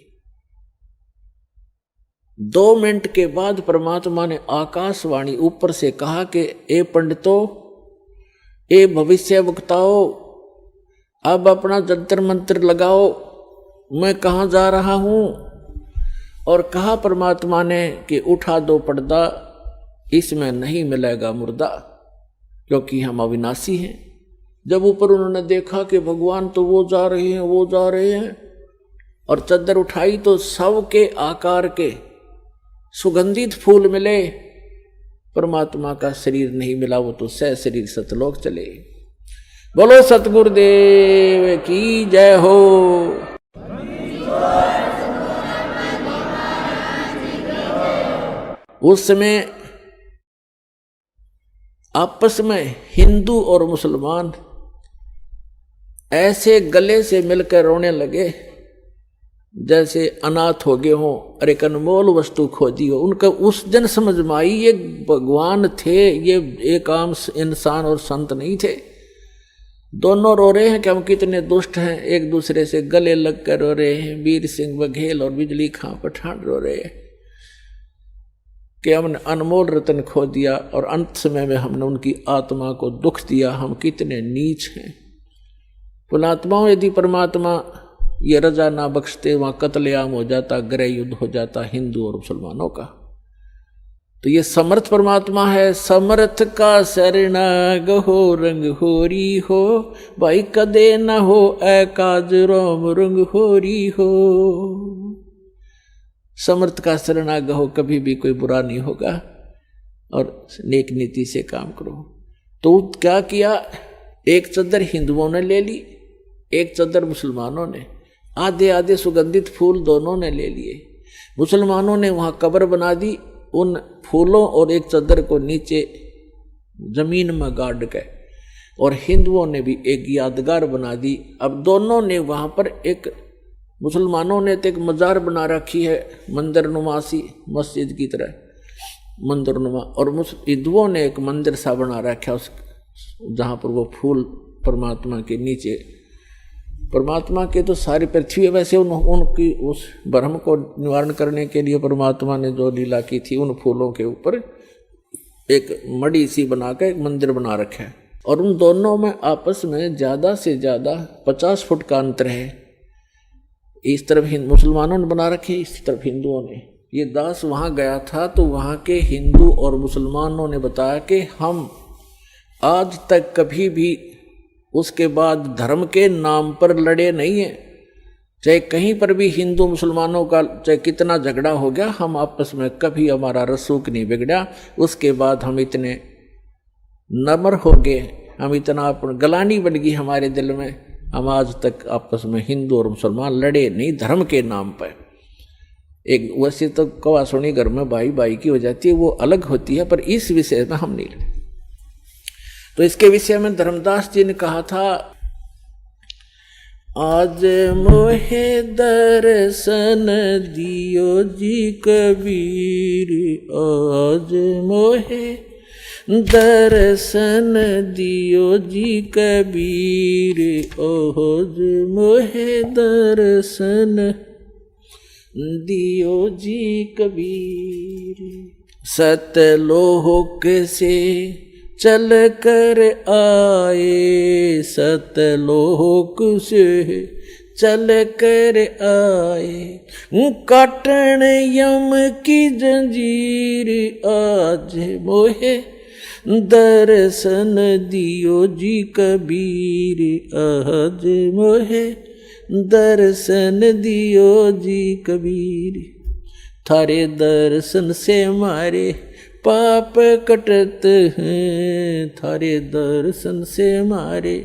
2 मिनट के बाद परमात्मा ने आकाशवाणी ऊपर से कहा कि ए पंडितों, ए भविष्य वक्ताओं, अब अपना जंतर मंत्र लगाओ, मैं कहाँ जा रहा हूं। और कहा परमात्मा ने कि उठा दो पर्दा, इसमें नहीं मिलेगा मुर्दा, क्योंकि हम अविनाशी हैं। जब ऊपर उन्होंने देखा कि भगवान तो वो जा रहे हैं, वो जा रहे हैं, और चादर उठाई तो सब के आकार के सुगंधित फूल मिले, परमात्मा का शरीर नहीं मिला, वो तो सह शरीर सतलोक चले। बोलो सतगुरुदेव की जय हो। उस समय आपस में हिंदू और मुसलमान ऐसे गले से मिलकर रोने लगे जैसे अनाथ हो गए हों और एक अनमोल वस्तु खो दी हो। उनका उस दिन समझ में आई ये भगवान थे, ये एक आम इंसान और संत नहीं थे। दोनों रो रहे हैं कि हम कितने दुष्ट हैं, एक दूसरे से गले लग कर रो रहे हैं। वीर सिंह बघेल और बिजली खां पठान रो रहे हैं कि हमने अनमोल रतन खो दिया और अंत समय में हमने उनकी आत्मा को दुख दिया, हम कितने नीच हैं। पुणात्माओं, यदि परमात्मा ये रजा ना बख्शते, वहां कत्लेआम हो जाता, गृह युद्ध हो जाता हिंदू और मुसलमानों का। तो ये समर्थ परमात्मा है। समर्थ का शरणाग हो, रंग होरी हो, भाई कदे न हो एकाज रोम रंग होरी हो। समर्थ का शरणागत हो, कभी भी कोई बुरा नहीं होगा और नेक नीति से काम करो। तो क्या किया, एक चादर हिंदुओं ने ले ली, एक चादर मुसलमानों ने, आधे आधे सुगंधित फूल दोनों ने ले लिए। मुसलमानों ने वहां कब्र बना दी उन फूलों और एक चादर को नीचे जमीन में गाड़ के, और हिंदुओं ने भी एक यादगार बना दी। अब दोनों ने वहां पर एक, मुसलमानों ने तो एक मजार बना रखी है मंदिर नुमासी, मस्जिद की तरह मंदिर नुमा, और हिंदुओं ने एक मंदिर सा बना रखा उस जहाँ पर वो फूल परमात्मा के नीचे, परमात्मा के तो सारी पृथ्वी है, वैसे उनकी उस भ्रम को निवारण करने के लिए परमात्मा ने जो लीला की थी, उन फूलों के ऊपर एक मड़ी सी बनाकर एक मंदिर बना रखा है। और उन दोनों में आपस में ज़्यादा से ज़्यादा 50 फुट का अंतर है। इस तरफ मुसलमानों ने बना रखे, इस तरफ हिंदुओं ने। ये दास वहाँ गया था तो वहाँ के हिंदू और मुसलमानों ने बताया कि हम आज तक कभी भी उसके बाद धर्म के नाम पर लड़े नहीं हैं। चाहे कहीं पर भी हिंदू मुसलमानों का चाहे कितना झगड़ा हो गया, हम आपस में कभी हमारा रसूख नहीं बिगड़ा। उसके बाद हम इतने नम्र हो गए, हम इतना गलानी बन गई हमारे दिल में, हम आज तक आपस में हिंदू और मुसलमान लड़े नहीं धर्म के नाम पर। एक वैसे तो कवा सुनी घर में भाई भाई की हो जाती है, वो अलग होती है, पर इस विषय में हम नहीं लड़े। तो इसके विषय में धर्मदास जी ने कहा था, आज मोहे दर्शन दियो जी कबीर, आज मोहे दर्शन दियो जी कबीर, आज मोहे दर्शन दियो जी कबीर। सतलोक से चल कर आए, सतलोक से चल कर आए, काटन यम की जंजीर, आज मोहे दर्शन दियो जी कबीर, आज मोहे दर्शन दियो जी कबीर। थारे दर्शन से मारे पाप कटत हैं, थारे दर्शन से मारे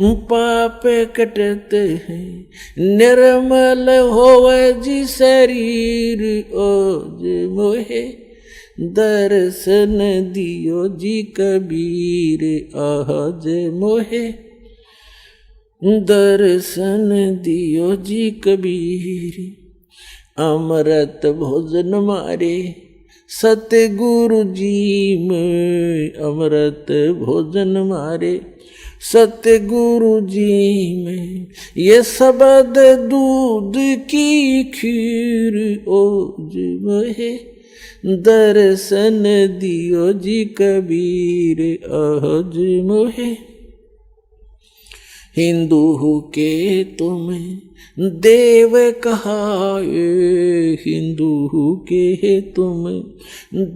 पाप कटत हैं, निर्मल होवे जी शरीर, आज मोहे दर्शन दियो जी कबीर, आज मोहे दर्शन दियो जी कबीर। अमृत भोजन मारे सतगुरु जी में, अमृत भोजन मारे सतगुरु जी में, ये शब्द दूध की खीर, ओज मोहे दर्शन दियो जी कबीर, आज मोहे। हिंदू के तुम्हें देव कहाए, हिंदू के तुम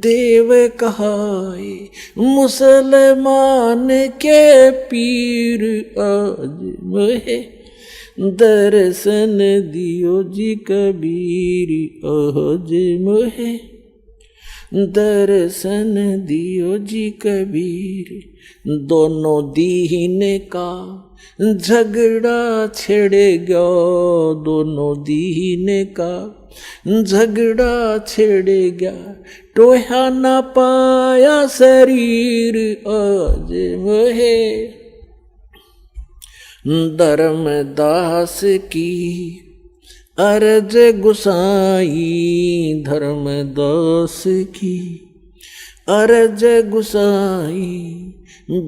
देव कहाए, मुसलमान के पीर, आज मोहे दर्शन दियो जी कबीर, आज मोहे दर्शन दियो जी कबीर। दोनों दीन का झगड़ा छिड़ेगा, दोनों दीन का झगड़ा छिड़ेगा, टोहा ना पाया शरीर, आज मोहे धर्मदास की अर्ज गुसाई, धर्मदास की अर्ज गुसाई,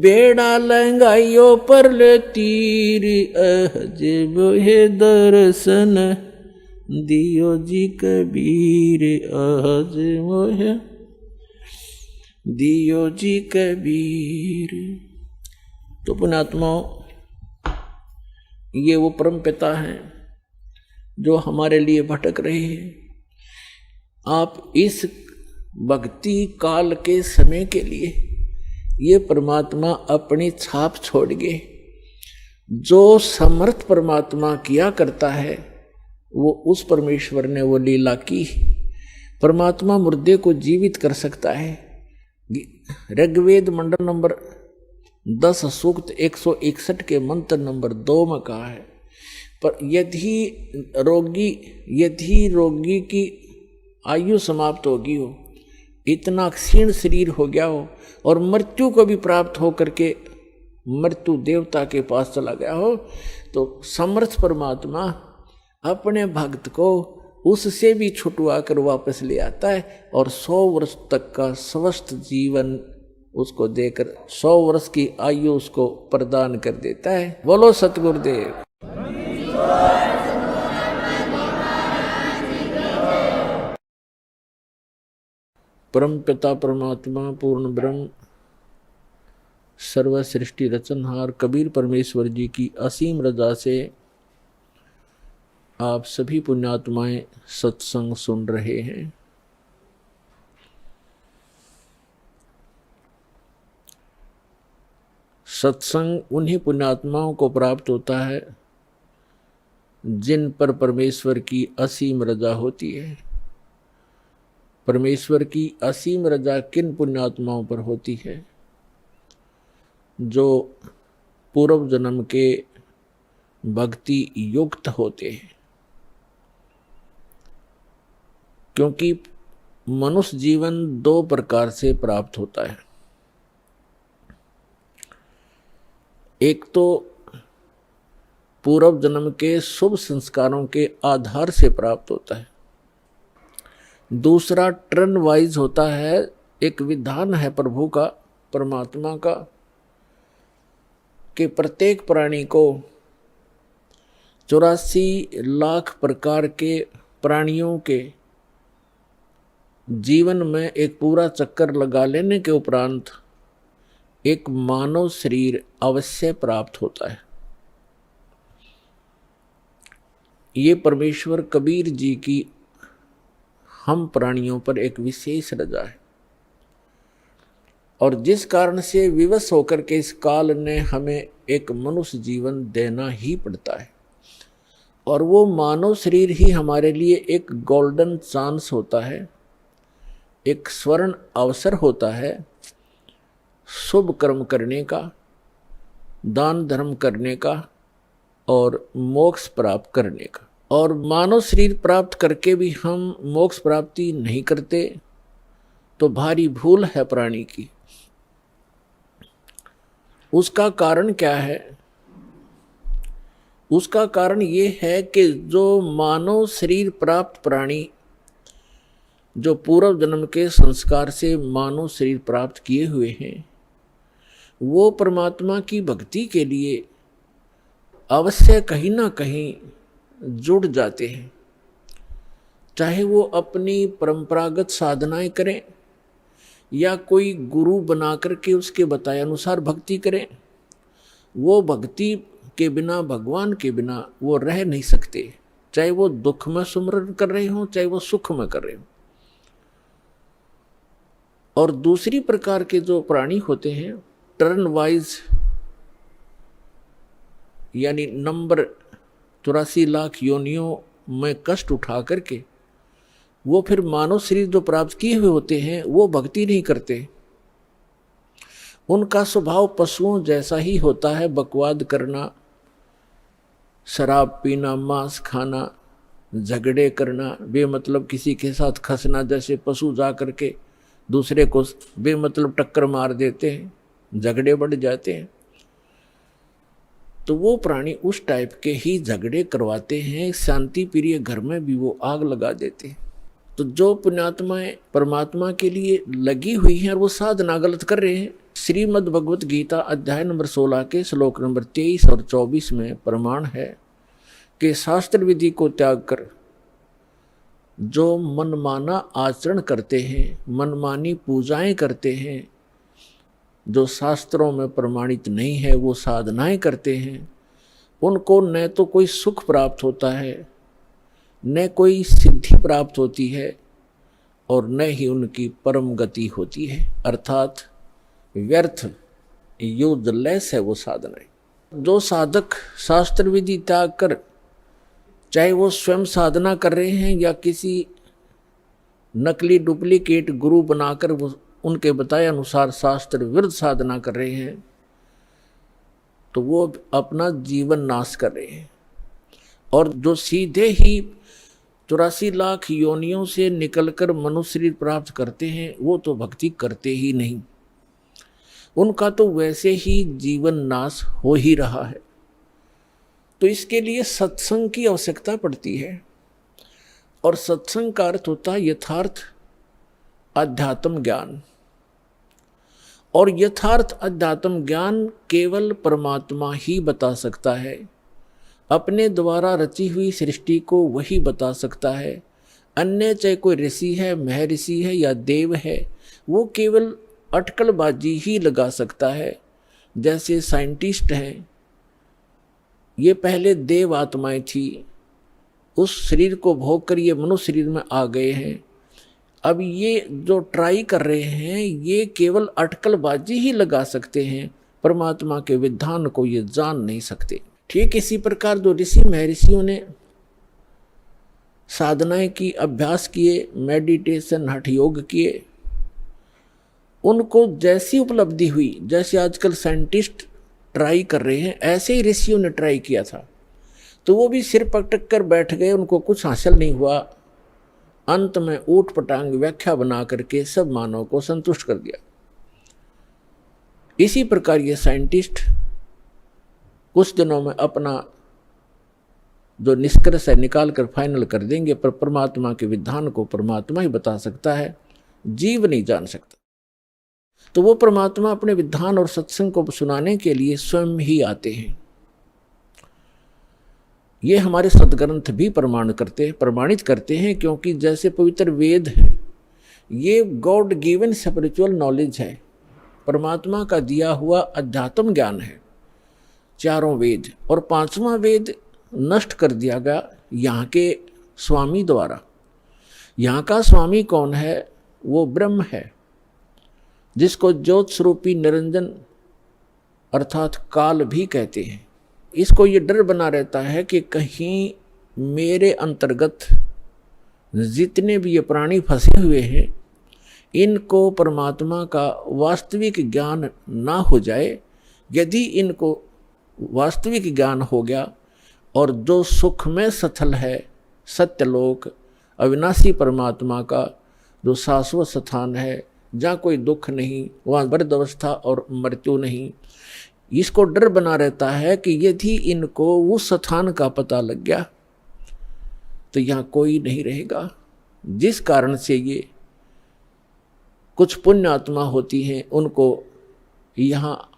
बेड़ा लंगाइयो पर ले तीर, आज मोहे दर्शन दियो जी कबीर, आज मोहे दियो जी कबीर। तो पुण्यात्माओं, ये वो परम पिता हैं जो हमारे लिए भटक रहे हैं। आप इस भक्ति काल के समय के लिए ये परमात्मा अपनी छाप छोड़ गए। जो समर्थ परमात्मा किया करता है वो उस परमेश्वर ने वो लीला की। परमात्मा मुर्दे को जीवित कर सकता है। ऋग्वेद मंडल नंबर 10 सूक्त 161 के मंत्र नंबर 2 में कहा है, पर यदि रोगी की आयु समाप्त होगी हो इतना क्षीण शरीर हो गया हो और मृत्यु को भी प्राप्त हो करके मृत्यु देवता के पास चला गया हो, तो समर्थ परमात्मा अपने भक्त को उससे भी छुटवा कर वापस ले आता है और 100 वर्ष तक का स्वस्थ जीवन उसको देकर 100 वर्ष की आयु उसको प्रदान कर देता है। बोलो सतगुरुदेव। परम पिता परमात्मा पूर्ण ब्रह्म सर्व सृष्टि रचनहार कबीर परमेश्वर जी की असीम रजा से आप सभी पुण्यात्माएं सत्संग सुन रहे हैं। सत्संग उन्हीं पुण्यात्माओं को प्राप्त होता है जिन पर परमेश्वर की असीम रजा होती है। परमेश्वर की असीम रजा किन पुण्यात्माओं पर होती है? जो पूर्व जन्म के भक्ति युक्त होते हैं। क्योंकि मनुष्य जीवन 2 प्रकार से प्राप्त होता है। एक तो पूर्व जन्म के शुभ संस्कारों के आधार से प्राप्त होता है। दूसरा टर्न वाइज होता है, एक विधान है प्रभु का, परमात्मा का, कि प्रत्येक प्राणी को 84 लाख प्रकार के प्राणियों के जीवन में एक पूरा चक्कर लगा लेने के उपरांत एक मानव शरीर अवश्य प्राप्त होता है। ये परमेश्वर कबीर जी की हम प्राणियों पर एक विशेष रजा है और जिस कारण से विवश होकर के इस काल ने हमें एक मनुष्य जीवन देना ही पड़ता है। और वो मानव शरीर ही हमारे लिए एक गोल्डन चांस होता है, एक स्वर्ण अवसर होता है शुभ कर्म करने का, दान धर्म करने का और मोक्ष प्राप्त करने का। और मानव शरीर प्राप्त करके भी हम मोक्ष प्राप्ति नहीं करते तो भारी भूल है प्राणी की। उसका कारण क्या है? उसका कारण ये है कि जो मानव शरीर प्राप्त प्राणी जो पूर्व जन्म के संस्कार से मानव शरीर प्राप्त किए हुए हैं, वो परमात्मा की भक्ति के लिए अवश्य कहीं ना कहीं जुड़ जाते हैं। चाहे वो अपनी परंपरागत साधनाएं करें या कोई गुरु बना करके उसके बताए अनुसार भक्ति करें, वो भक्ति के बिना, भगवान के बिना वो रह नहीं सकते। चाहे वो दुख में सुमरन कर रहे हों, चाहे वो सुख में कर रहे हों। और दूसरी प्रकार के जो प्राणी होते हैं टर्न वाइज, यानी नंबर 84 लाख योनियों में कष्ट उठा करके वो फिर मानव शरीर जो प्राप्त किए हुए होते हैं वो भक्ति नहीं करते। उनका स्वभाव पशुओं जैसा ही होता है, बकवाद करना, शराब पीना, मांस खाना, झगड़े करना, बेमतलब किसी के साथ खसना, जैसे पशु जा करके दूसरे को बेमतलब टक्कर मार देते हैं, झगड़े बढ़ जाते हैं। तो वो प्राणी उस टाइप के ही झगड़े करवाते हैं, शांति प्रिय घर में भी वो आग लगा देते हैं। तो जो पुण्यात्माएं परमात्मा के लिए लगी हुई हैं और वो साधना गलत कर रहे हैं, श्रीमद् भगवत गीता अध्याय नंबर 16 के श्लोक नंबर 23 और 24 में प्रमाण है कि शास्त्र विधि को त्याग कर जो मनमाना आचरण करते हैं, मनमानी पूजाएं करते हैं, जो शास्त्रों में प्रमाणित नहीं है वो साधनाएं करते हैं, उनको न तो कोई सुख प्राप्त होता है, न कोई सिद्धि प्राप्त होती है और न ही उनकी परम गति होती है। अर्थात व्यर्थ, यूजलेस है वो साधनाएं। जो साधक शास्त्र विधि त्याग कर, चाहे वो स्वयं साधना कर रहे हैं या किसी नकली डुप्लीकेट गुरु बनाकर वो उनके बताए अनुसार शास्त्र विरुद्ध साधना कर रहे हैं, तो वो अपना जीवन नाश कर रहे हैं। और जो सीधे ही 84 लाख योनियों से निकलकर मनुष्य शरीर प्राप्त करते हैं, वो तो भक्ति करते ही नहीं, उनका तो वैसे ही जीवन नाश हो ही रहा है। तो इसके लिए सत्संग की आवश्यकता पड़ती है, और सत्संग का अर्थ होता है यथार्थ अध्यात्म ज्ञान, और यथार्थ अध्यात्म ज्ञान केवल परमात्मा ही बता सकता है। अपने द्वारा रची हुई सृष्टि को वही बता सकता है। अन्य चाहे कोई ऋषि है, महर्षि है या देव है, वो केवल अटकलबाजी ही लगा सकता है। जैसे साइंटिस्ट हैं, ये पहले देव आत्माएं थी, उस शरीर को भोग कर ये मनुष्य शरीर में आ गए हैं। अब ये जो ट्राई कर रहे हैं, ये केवल अटकलबाजी ही लगा सकते हैं, परमात्मा के विधान को ये जान नहीं सकते। ठीक इसी प्रकार जो ऋषि महर्षियों ने साधनाएं की, अभ्यास किए, मेडिटेशन हठ योग किए, उनको जैसी उपलब्धि हुई, जैसे आजकल साइंटिस्ट ट्राई कर रहे हैं, ऐसे ही ऋषियों ने ट्राई किया था। तो वो भी सिर पटक कर बैठ गए, उनको कुछ हासिल नहीं हुआ। अंत में ऊट पटांग व्याख्या बना करके सब मानव को संतुष्ट कर दिया। इसी प्रकार ये साइंटिस्ट कुछ दिनों में अपना जो निष्कर्ष है निकाल कर फाइनल कर देंगे, पर परमात्मा के विधान को परमात्मा ही बता सकता है, जीव नहीं जान सकता। तो वो परमात्मा अपने विधान और सत्संग को सुनाने के लिए स्वयं ही आते हैं। ये हमारे सदग्रंथ भी प्रमाणित करते हैं, क्योंकि जैसे पवित्र वेद है, ये गॉड गिवन स्पिरिचुअल नॉलेज है, परमात्मा का दिया हुआ अध्यात्म ज्ञान है, चारों वेद। और पांचवा वेद नष्ट कर दिया गया यहाँ के स्वामी द्वारा। यहाँ का स्वामी कौन है? वो ब्रह्म है, जिसको ज्योत स्वरूपी निरंजन अर्थात काल भी कहते हैं। इसको ये डर बना रहता है कि कहीं मेरे अंतर्गत जितने भी ये प्राणी फंसे हुए हैं, इनको परमात्मा का वास्तविक ज्ञान ना हो जाए। यदि इनको वास्तविक ज्ञान हो गया और जो सुख में सथल है, सत्यलोक अविनाशी परमात्मा का जो शाश्वत स्थान है, जहाँ कोई दुख नहीं, वहाँ वृद्धावस्था और मृत्यु नहीं, इसको डर बना रहता है कि यदि इनको उस स्थान का पता लग गया तो यहाँ कोई नहीं रहेगा। जिस कारण से ये कुछ पुण्य आत्मा होती हैं, उनको यहाँ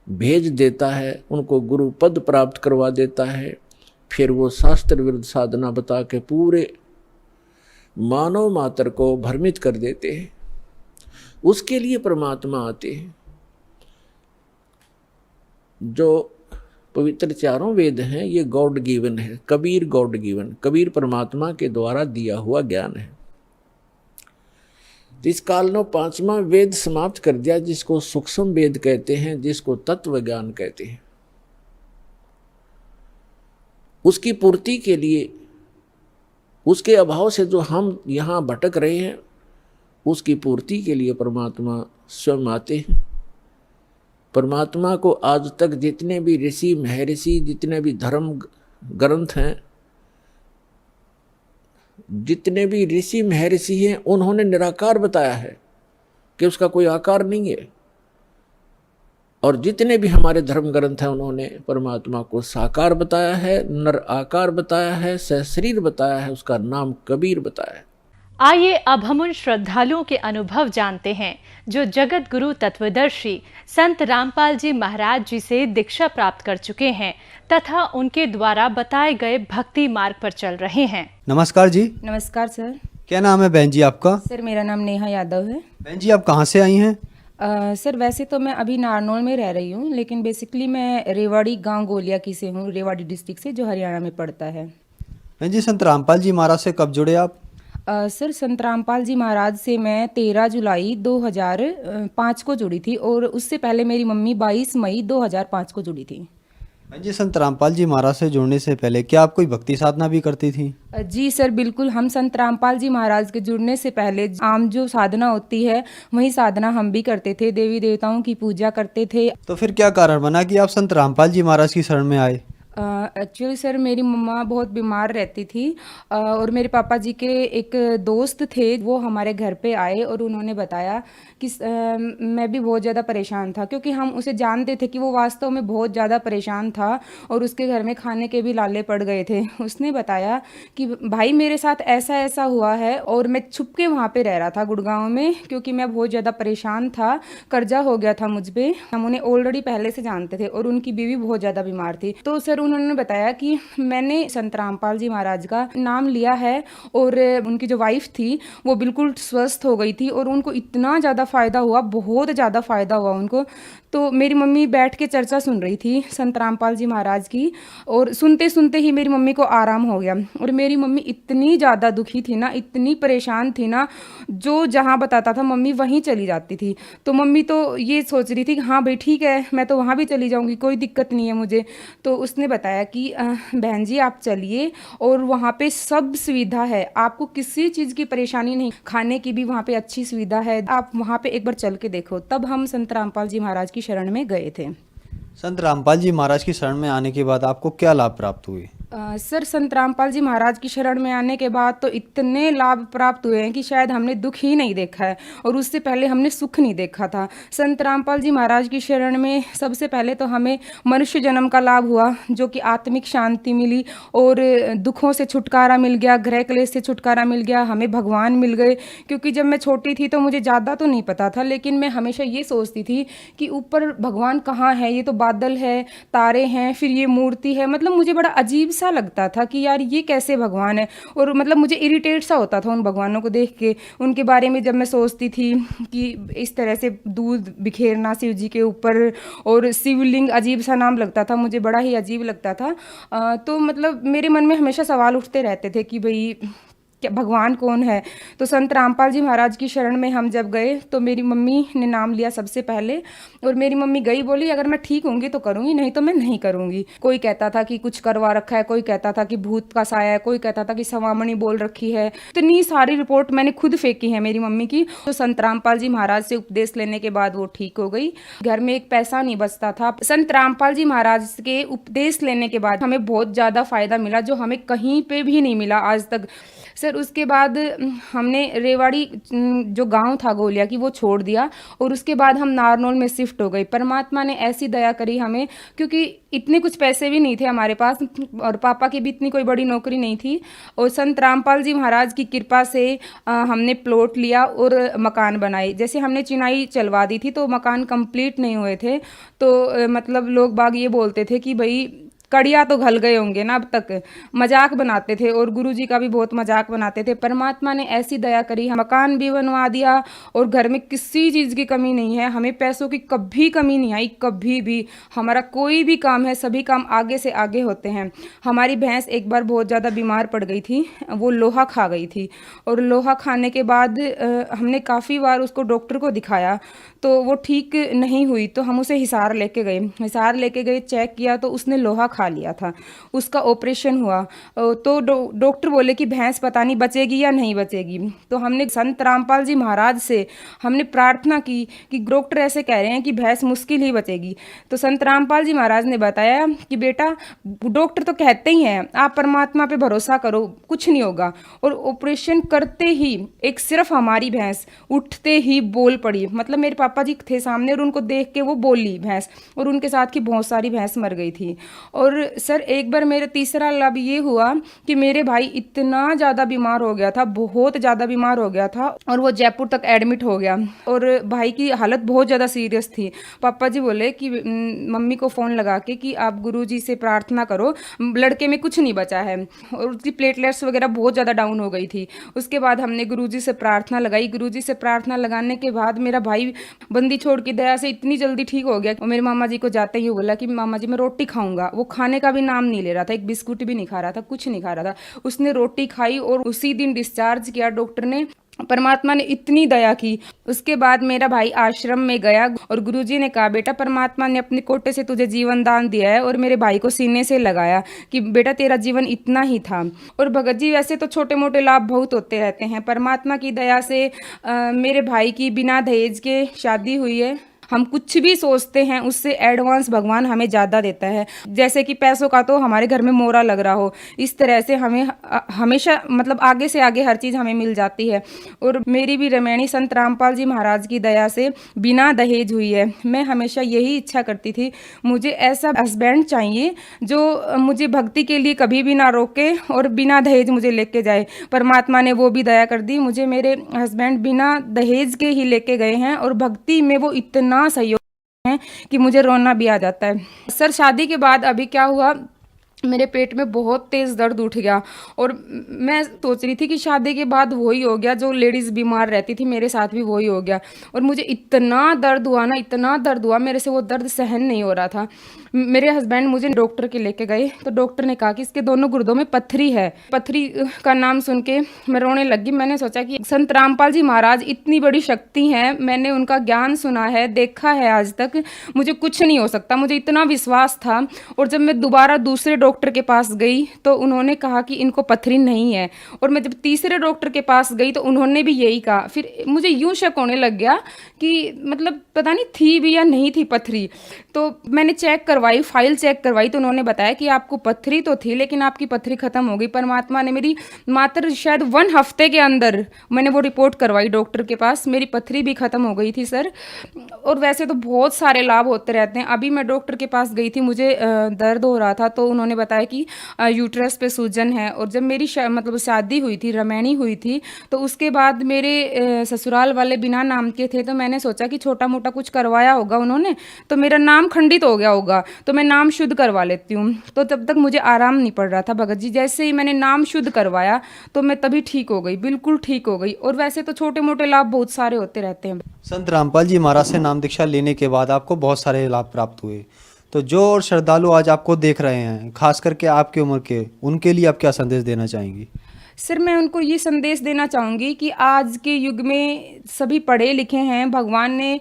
भेज देता है, उनको गुरु पद प्राप्त करवा देता है। फिर वो शास्त्र विरुद्ध साधना बता के पूरे मानव मात्र को भ्रमित कर देते हैं। उसके लिए परमात्मा आते हैं। जो पवित्र चारों वेद हैं, ये गॉड गिवन है, कबीर गॉड गिवन, कबीर परमात्मा के द्वारा दिया हुआ ज्ञान है। इस काल ने पांचवा वेद समाप्त कर दिया, जिसको सूक्ष्म वेद कहते हैं, जिसको तत्व ज्ञान कहते हैं। उसकी पूर्ति के लिए, उसके अभाव से जो हम यहाँ भटक रहे हैं, उसकी पूर्ति के लिए परमात्मा स्वयं आते हैं। परमात्मा को आज तक जितने भी ऋषि महर्षि, जितने भी धर्म ग्रंथ हैं, जितने भी ऋषि महर्षि हैं, उन्होंने निराकार बताया है कि उसका कोई आकार नहीं है। और जितने भी हमारे धर्म ग्रंथ हैं, उन्होंने परमात्मा को साकार बताया है, नर आकार बताया है, सहशरीर बताया है, उसका नाम कबीर बताया है। आइए अब हम उन श्रद्धालुओं के अनुभव जानते हैं जो जगत गुरु तत्वदर्शी संत रामपाल जी महाराज जी से दीक्षा प्राप्त कर चुके हैं तथा उनके द्वारा बताए गए भक्ति मार्ग पर चल रहे हैं। नमस्कार जी। नमस्कार सर। क्या नाम है बहन जी आपका? सर मेरा नाम नेहा यादव है। बहन जी आप कहाँ से आई हैं? सर वैसे तो मैं अभी नारनौल में रह रही हूँ, लेकिन बेसिकली मैं रेवाड़ी गांव गोलिया की से हूँ, रेवाड़ी डिस्ट्रिक्ट से, जो हरियाणा में पड़ता है। बहन जी संत रामपाल जी महाराज से कब जुड़े आप? सर संत रामपाल जी महाराज से मैं 13 जुलाई 2005 को जुड़ी थी, और उससे पहले मेरी मम्मी 22 मई 2005 को जुड़ी थी। बहन जी संत रामपाल जी महाराज से जुड़ने से पहले क्या आप कोई भक्ति साधना भी करती थी? जी सर बिल्कुल, हम संत रामपाल जी महाराज के जुड़ने से पहले आम जो साधना होती है वही साधना हम भी करते थे, देवी देवताओं की पूजा करते थे। तो फिर क्या कारण बना कि आप संत रामपाल जी महाराज की शरण में आए? एक्चुअली सर मेरी मम्मा बहुत बीमार रहती थी और मेरे पापा जी के एक दोस्त थे, वो हमारे घर पे आए और उन्होंने बताया कि मैं भी बहुत ज़्यादा परेशान था, क्योंकि हम उसे जानते थे कि वो वास्तव में बहुत ज़्यादा परेशान था और उसके घर में खाने के भी लाले पड़ गए थे। उसने बताया कि भाई मेरे साथ ऐसा ऐसा हुआ है और मैं छुप के वहाँ पे रह रहा था गुड़गांव में, क्योंकि मैं बहुत ज़्यादा परेशान था, कर्जा हो गया था मुझ पे। हम उन्हें ऑलरेडी पहले से जानते थे और उनकी बीवी बहुत ज़्यादा बीमार थी। तो सर उन्होंने बताया कि मैंने संत रामपाल जी महाराज का नाम लिया है और उनकी जो वाइफ थी वो बिल्कुल स्वस्थ हो गई थी और उनको इतना ज़्यादा फ़ायदा हुआ, बहुत ज़्यादा फ़ायदा हुआ उनको। तो मेरी मम्मी बैठ के चर्चा सुन रही थी संत रामपाल जी महाराज की, और सुनते सुनते ही मेरी मम्मी को आराम हो गया। और मेरी मम्मी इतनी ज़्यादा दुखी थी ना, इतनी परेशान थी ना, जो जहाँ बताता था मम्मी वहीं चली जाती थी। तो मम्मी तो ये सोच रही थी कि हाँ भाई ठीक है, मैं तो वहाँ भी चली जाऊँगी, कोई दिक्कत नहीं है मुझे। तो उसने बताया कि बहन जी आप चलिए और वहाँ पे सब सुविधा है, आपको किसी चीज़ की परेशानी नहीं, खाने की भी वहाँ पे अच्छी सुविधा है, आप वहाँ पे एक बार चल के देखो। तब हम संत रामपाल जी महाराज की शरण में गए थे। संत रामपाल जी महाराज की शरण में आने के बाद आपको क्या लाभ प्राप्त हुए? सर संत रामपाल जी महाराज की शरण में आने के बाद तो इतने लाभ प्राप्त हुए हैं कि शायद हमने दुख ही नहीं देखा है और उससे पहले हमने सुख नहीं देखा था। संत रामपाल जी महाराज की शरण में सबसे पहले तो हमें मनुष्य जन्म का लाभ हुआ, जो कि आत्मिक शांति मिली और दुखों से छुटकारा मिल गया, ग्रह क्लेश से छुटकारा मिल गया, हमें भगवान मिल गए। क्योंकि जब मैं छोटी थी तो मुझे ज़्यादा तो नहीं पता था, लेकिन मैं हमेशा ये सोचती थी कि ऊपर भगवान कहाँ है, ये तो बादल है, तारे हैं, फिर ये मूर्ति है। मतलब मुझे बड़ा अजीब सा लगता था कि यार ये कैसे भगवान है, और मतलब मुझे इरिटेट सा होता था उन भगवानों को देख के। उनके बारे में जब मैं सोचती थी कि इस तरह से दूध बिखेरना शिव जी के ऊपर, और शिवलिंग, अजीब सा नाम लगता था मुझे, बड़ा ही अजीब लगता था। तो मतलब मेरे मन में हमेशा सवाल उठते रहते थे कि भाई क्या भगवान कौन है। तो संत रामपाल जी महाराज की शरण में हम जब गए तो मेरी मम्मी ने नाम लिया सबसे पहले, और मेरी मम्मी गई, बोली अगर मैं ठीक होंगी तो करूँगी, नहीं तो मैं नहीं करूँगी। कोई कहता था कि कुछ करवा रखा है, कोई कहता था कि भूत का साया है, कोई कहता था कि सवामणी बोल रखी है। इतनी सारी रिपोर्ट मैंने खुद फेंकी है मेरी मम्मी की। तो संत रामपाल जी महाराज से उपदेश लेने के बाद वो ठीक हो गई। घर में एक पैसा नहीं बचता था। संत रामपाल जी महाराज के उपदेश लेने के बाद हमें बहुत ज़्यादा फायदा मिला, जो हमें कहीं पे भी नहीं मिला आज तक। सर उसके बाद हमने रेवाड़ी जो गांव था गोलिया की, वो छोड़ दिया और उसके बाद हम नारनौल में शिफ्ट हो गए। परमात्मा ने ऐसी दया करी हमें, क्योंकि इतने कुछ पैसे भी नहीं थे हमारे पास और पापा की भी इतनी कोई बड़ी नौकरी नहीं थी, और संत रामपाल जी महाराज की कृपा से हमने प्लॉट लिया और मकान बनाए। जैसे हमने चिनाई चलवा दी थी तो मकान कंप्लीट नहीं हुए थे, तो मतलब लोग बाग ये बोलते थे कि भाई कड़िया तो घल गए होंगे ना अब तक, मजाक बनाते थे और गुरुजी का भी बहुत मजाक बनाते थे। परमात्मा ने ऐसी दया करी, मकान भी बनवा दिया और घर में किसी चीज़ की कमी नहीं है, हमें पैसों की कभी कमी नहीं आई, कभी भी। हमारा कोई भी काम है, सभी काम आगे से आगे होते हैं। हमारी भैंस एक बार बहुत ज़्यादा बीमार पड़ गई थी, वो लोहा खा गई थी, और लोहा खाने के बाद हमने काफ़ी बार उसको डॉक्टर को दिखाया तो वो ठीक नहीं हुई। तो हम उसे हिसार लेके गए, चेक किया तो उसने लोहा खा लिया था, उसका ऑपरेशन हुआ। तो डॉक्टर बोले कि भैंस पता नहीं बचेगी या नहीं बचेगी। तो हमने संत रामपाल जी महाराज से हमने प्रार्थना की कि डॉक्टर ऐसे कह रहे हैं कि भैंस मुश्किल ही बचेगी। तो संत रामपाल जी महाराज ने बताया कि बेटा डॉक्टर तो कहते ही हैं, आप परमात्मा पे भरोसा करो, कुछ नहीं होगा। और ऑपरेशन करते ही एक सिर्फ हमारी भैंस उठते ही बोल पड़ी, मतलब मेरे पापा जी थे सामने और उनको देख के वो बोली भैंस, और उनके साथ की बहुत सारी भैंस मर गई थी। और सर एक बार मेरा तीसरा लाभ ये हुआ कि मेरे भाई इतना ज़्यादा बीमार हो गया था, बहुत ज़्यादा बीमार हो गया था, और वो जयपुर तक एडमिट हो गया और भाई की हालत बहुत ज़्यादा सीरियस थी। पापा जी बोले कि मम्मी को फ़ोन लगा के कि आप गुरुजी से प्रार्थना करो, लड़के में कुछ नहीं बचा है, और उसकी प्लेटलेट्स वगैरह बहुत ज़्यादा डाउन हो गई थी। उसके बाद हमने गुरुजी से प्रार्थना लगाई। गुरुजी से प्रार्थना लगाने के बाद मेरा भाई बंदी छोड़ की दया से इतनी जल्दी ठीक हो गया। और मेरे मामा जी को जाते ही बोला कि मामा जी मैं रोटी खाऊंगा। वो खाने का भी नाम नहीं ले रहा था, एक बिस्कुट भी नहीं खा रहा था, कुछ नहीं खा रहा था। उसने रोटी खाई और उसी दिन डिस्चार्ज किया डॉक्टर ने। परमात्मा ने इतनी दया की। उसके बाद मेरा भाई आश्रम में गया और गुरुजी ने कहा बेटा परमात्मा ने अपने कोटे से तुझे जीवन दान दिया है, और मेरे भाई को सीने से लगाया कि बेटा तेरा जीवन इतना ही था। और भगत जी वैसे तो छोटे मोटे लाभ बहुत होते रहते हैं, परमात्मा की दया से मेरे भाई की बिना दहेज के शादी हुई है। हम कुछ भी सोचते हैं उससे एडवांस भगवान हमें ज़्यादा देता है। जैसे कि पैसों का तो हमारे घर में मोरा लग रहा हो, इस तरह से हमें हमेशा मतलब आगे से आगे हर चीज़ हमें मिल जाती है। और मेरी भी रमैनी संत रामपाल जी महाराज की दया से बिना दहेज हुई है। मैं हमेशा यही इच्छा करती थी, मुझे ऐसा हस्बैंड चाहिए जो मुझे भक्ति के लिए कभी भी ना रोके और बिना दहेज मुझे लेके जाए। परमात्मा ने वो भी दया कर दी, मुझे मेरे हस्बैंड बिना दहेज के ही लेके गए हैं और भक्ति में वो इतना सहयोग है कि मुझे रोना भी आ जाता है। सर शादी के बाद अभी क्या हुआ, मेरे पेट में बहुत तेज़ दर्द उठ गया और मैं सोच रही थी कि शादी के बाद वही हो गया जो लेडीज़ बीमार रहती थी, मेरे साथ भी वही हो गया। और मुझे इतना दर्द हुआ ना, इतना दर्द हुआ, मेरे से वो दर्द सहन नहीं हो रहा था। मेरे हस्बैंड मुझे डॉक्टर के लेके गए तो डॉक्टर ने कहा कि इसके दोनों गुर्दों में पत्थरी है। पत्थरी का नाम सुन के मैं रोने लगी। मैंने सोचा कि संत रामपाल जी महाराज इतनी बड़ी शक्ति हैं, मैंने उनका ज्ञान सुना है, देखा है, आज तक मुझे कुछ नहीं हो सकता, मुझे इतना विश्वास था। और जब मैं दोबारा दूसरे डॉक्टर के पास गई तो उन्होंने कहा कि इनको पथरी नहीं है। और मैं जब तीसरे डॉक्टर के पास गई तो उन्होंने भी यही कहा। फिर मुझे यूं शक होने लग गया कि मतलब पता नहीं थी भी या नहीं थी पथरी। तो मैंने चेक करवाई, फाइल चेक करवाई तो उन्होंने बताया कि आपको पथरी तो थी लेकिन आपकी पथरी खत्म हो गई। परमात्मा ने मेरी मात्र शायद 1 हफ्ते के अंदर मैंने वो रिपोर्ट करवाई डॉक्टर के पास, मेरी पथरी भी खत्म हो गई थी सर। और वैसे तो बहुत सारे लाभ होते रहते हैं। अभी मैं डॉक्टर के पास गई थी, मुझे दर्द हो रहा था तो उन्होंने बताया कि यूट्रस पे सूजन है। और जब मेरी मतलब शादी हुई थी, रमैनी हुई थी, तो उसके बाद मेरे ससुराल वाले बिना नाम के थे तो मैंने सोचा कि छोटा मोटा कुछ करवाया होगा उन्होंने तो मेरा नाम खंडित हो गया होगा तो मैं नाम शुद्ध करवा लेती हूँ। तो तब तक मुझे आराम नहीं पड़ रहा था भगत जी। जैसे ही मैंने नाम शुद्ध करवाया तो मैं तभी ठीक हो गई, बिल्कुल ठीक हो गई। और वैसे तो छोटे मोटे लाभ बहुत सारे होते रहते हैं। संत रामपाल जी महाराज से नाम दीक्षा लेने के बाद आपको बहुत सारे लाभ प्राप्त हुए, तो जो और श्रद्धालु आज आपको देख रहे हैं, खास करके आपकी उम्र के, उनके लिए आप क्या संदेश देना चाहेंगी? सर मैं उनको ये संदेश देना चाहूँगी कि आज के युग में सभी पढ़े लिखे हैं। भगवान ने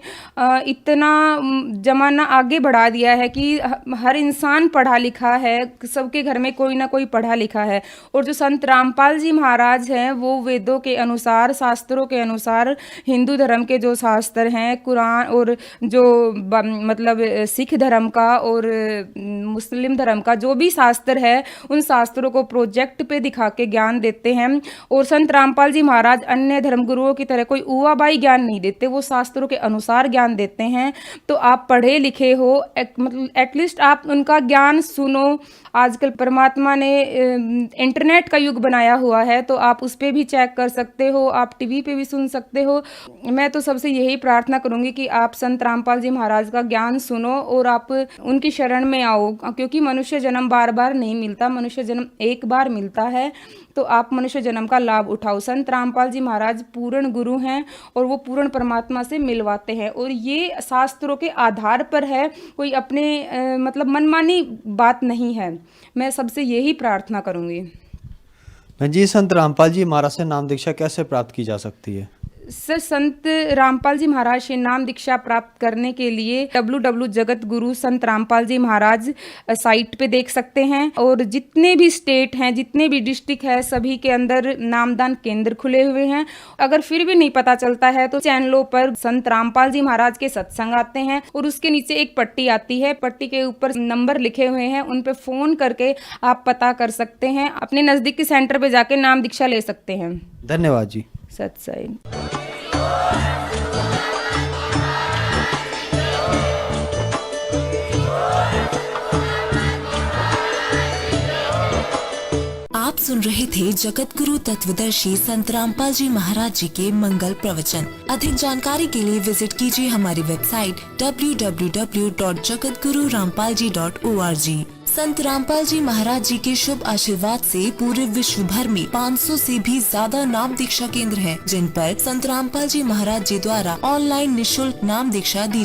इतना ज़माना आगे बढ़ा दिया है कि हर इंसान पढ़ा लिखा है, सबके घर में कोई ना कोई पढ़ा लिखा है। और जो संत रामपाल जी महाराज हैं वो वेदों के अनुसार, शास्त्रों के अनुसार, हिंदू धर्म के जो शास्त्र हैं, कुरान और जो मतलब सिख धर्म का और मुस्लिम धर्म का जो भी शास्त्र है, उन शास्त्रों को प्रोजेक्ट पे दिखा के ज्ञान देते हैं। और संत रामपाल जी महाराज अन्य धर्मगुरुओं की तरह कोई उवाबाई ज्ञान नहीं देते, वो शास्त्रों के अनुसार ज्ञान देते हैं। तो आप पढ़े लिखे हो, मतलब एटलीस्ट आप उनका ज्ञान सुनो। आजकल परमात्मा ने इंटरनेट का युग बनाया हुआ है तो आप उस पर भी चेक कर सकते हो, आप टीवी पे भी सुन सकते हो। मैं तो सबसे यही प्रार्थना करूंगी कि आप संत रामपाल जी महाराज का ज्ञान सुनो और आप उनकी शरण में आओ, क्योंकि मनुष्य जन्म बार बार नहीं मिलता, मनुष्य जन्म एक बार मिलता है। तो आप मनुष्य जन्म का लाभ उठाओ। संत रामपाल जी महाराज पूर्ण गुरु हैं और वो पूर्ण परमात्मा से मिलवाते हैं। और ये शास्त्रों के आधार पर है, कोई अपने मतलब मनमानी बात नहीं है। मैं सबसे यही प्रार्थना करूंगी। जी, संत रामपाल जी महाराज से नाम दीक्षा कैसे प्राप्त की जा सकती है? सर संत रामपाल जी महाराज से नाम दीक्षा प्राप्त करने के लिए www जगत गुरु संत रामपाल जी महाराज साइट पे देख सकते हैं। और जितने भी स्टेट हैं, जितने भी डिस्ट्रिक्ट है, सभी के अंदर नामदान केंद्र खुले हुए हैं। अगर फिर भी नहीं पता चलता है तो चैनलों पर संत रामपाल जी महाराज के सत्संग आते हैं और उसके नीचे एक पट्टी आती है, पट्टी के ऊपर नंबर लिखे हुए हैं, उन पे फोन करके आप पता कर सकते हैं। अपने नजदीकी सेंटर पे जाके नाम दीक्षा ले सकते हैं। धन्यवाद जी। सत साई। आप सुन रहे थे जगत गुरु तत्वदर्शी संत रामपाल जी महाराज जी के मंगल प्रवचन। अधिक जानकारी के लिए विजिट कीजिए हमारी वेबसाइट www.jagatgururampalji.org। संत रामपाल जी महाराज जी के शुभ आशीर्वाद से पूरे विश्व भर में 500 से भी ज्यादा नाम दीक्षा केंद्र हैं, जिन पर संत रामपाल जी महाराज जी द्वारा ऑनलाइन निःशुल्क नाम दीक्षा दी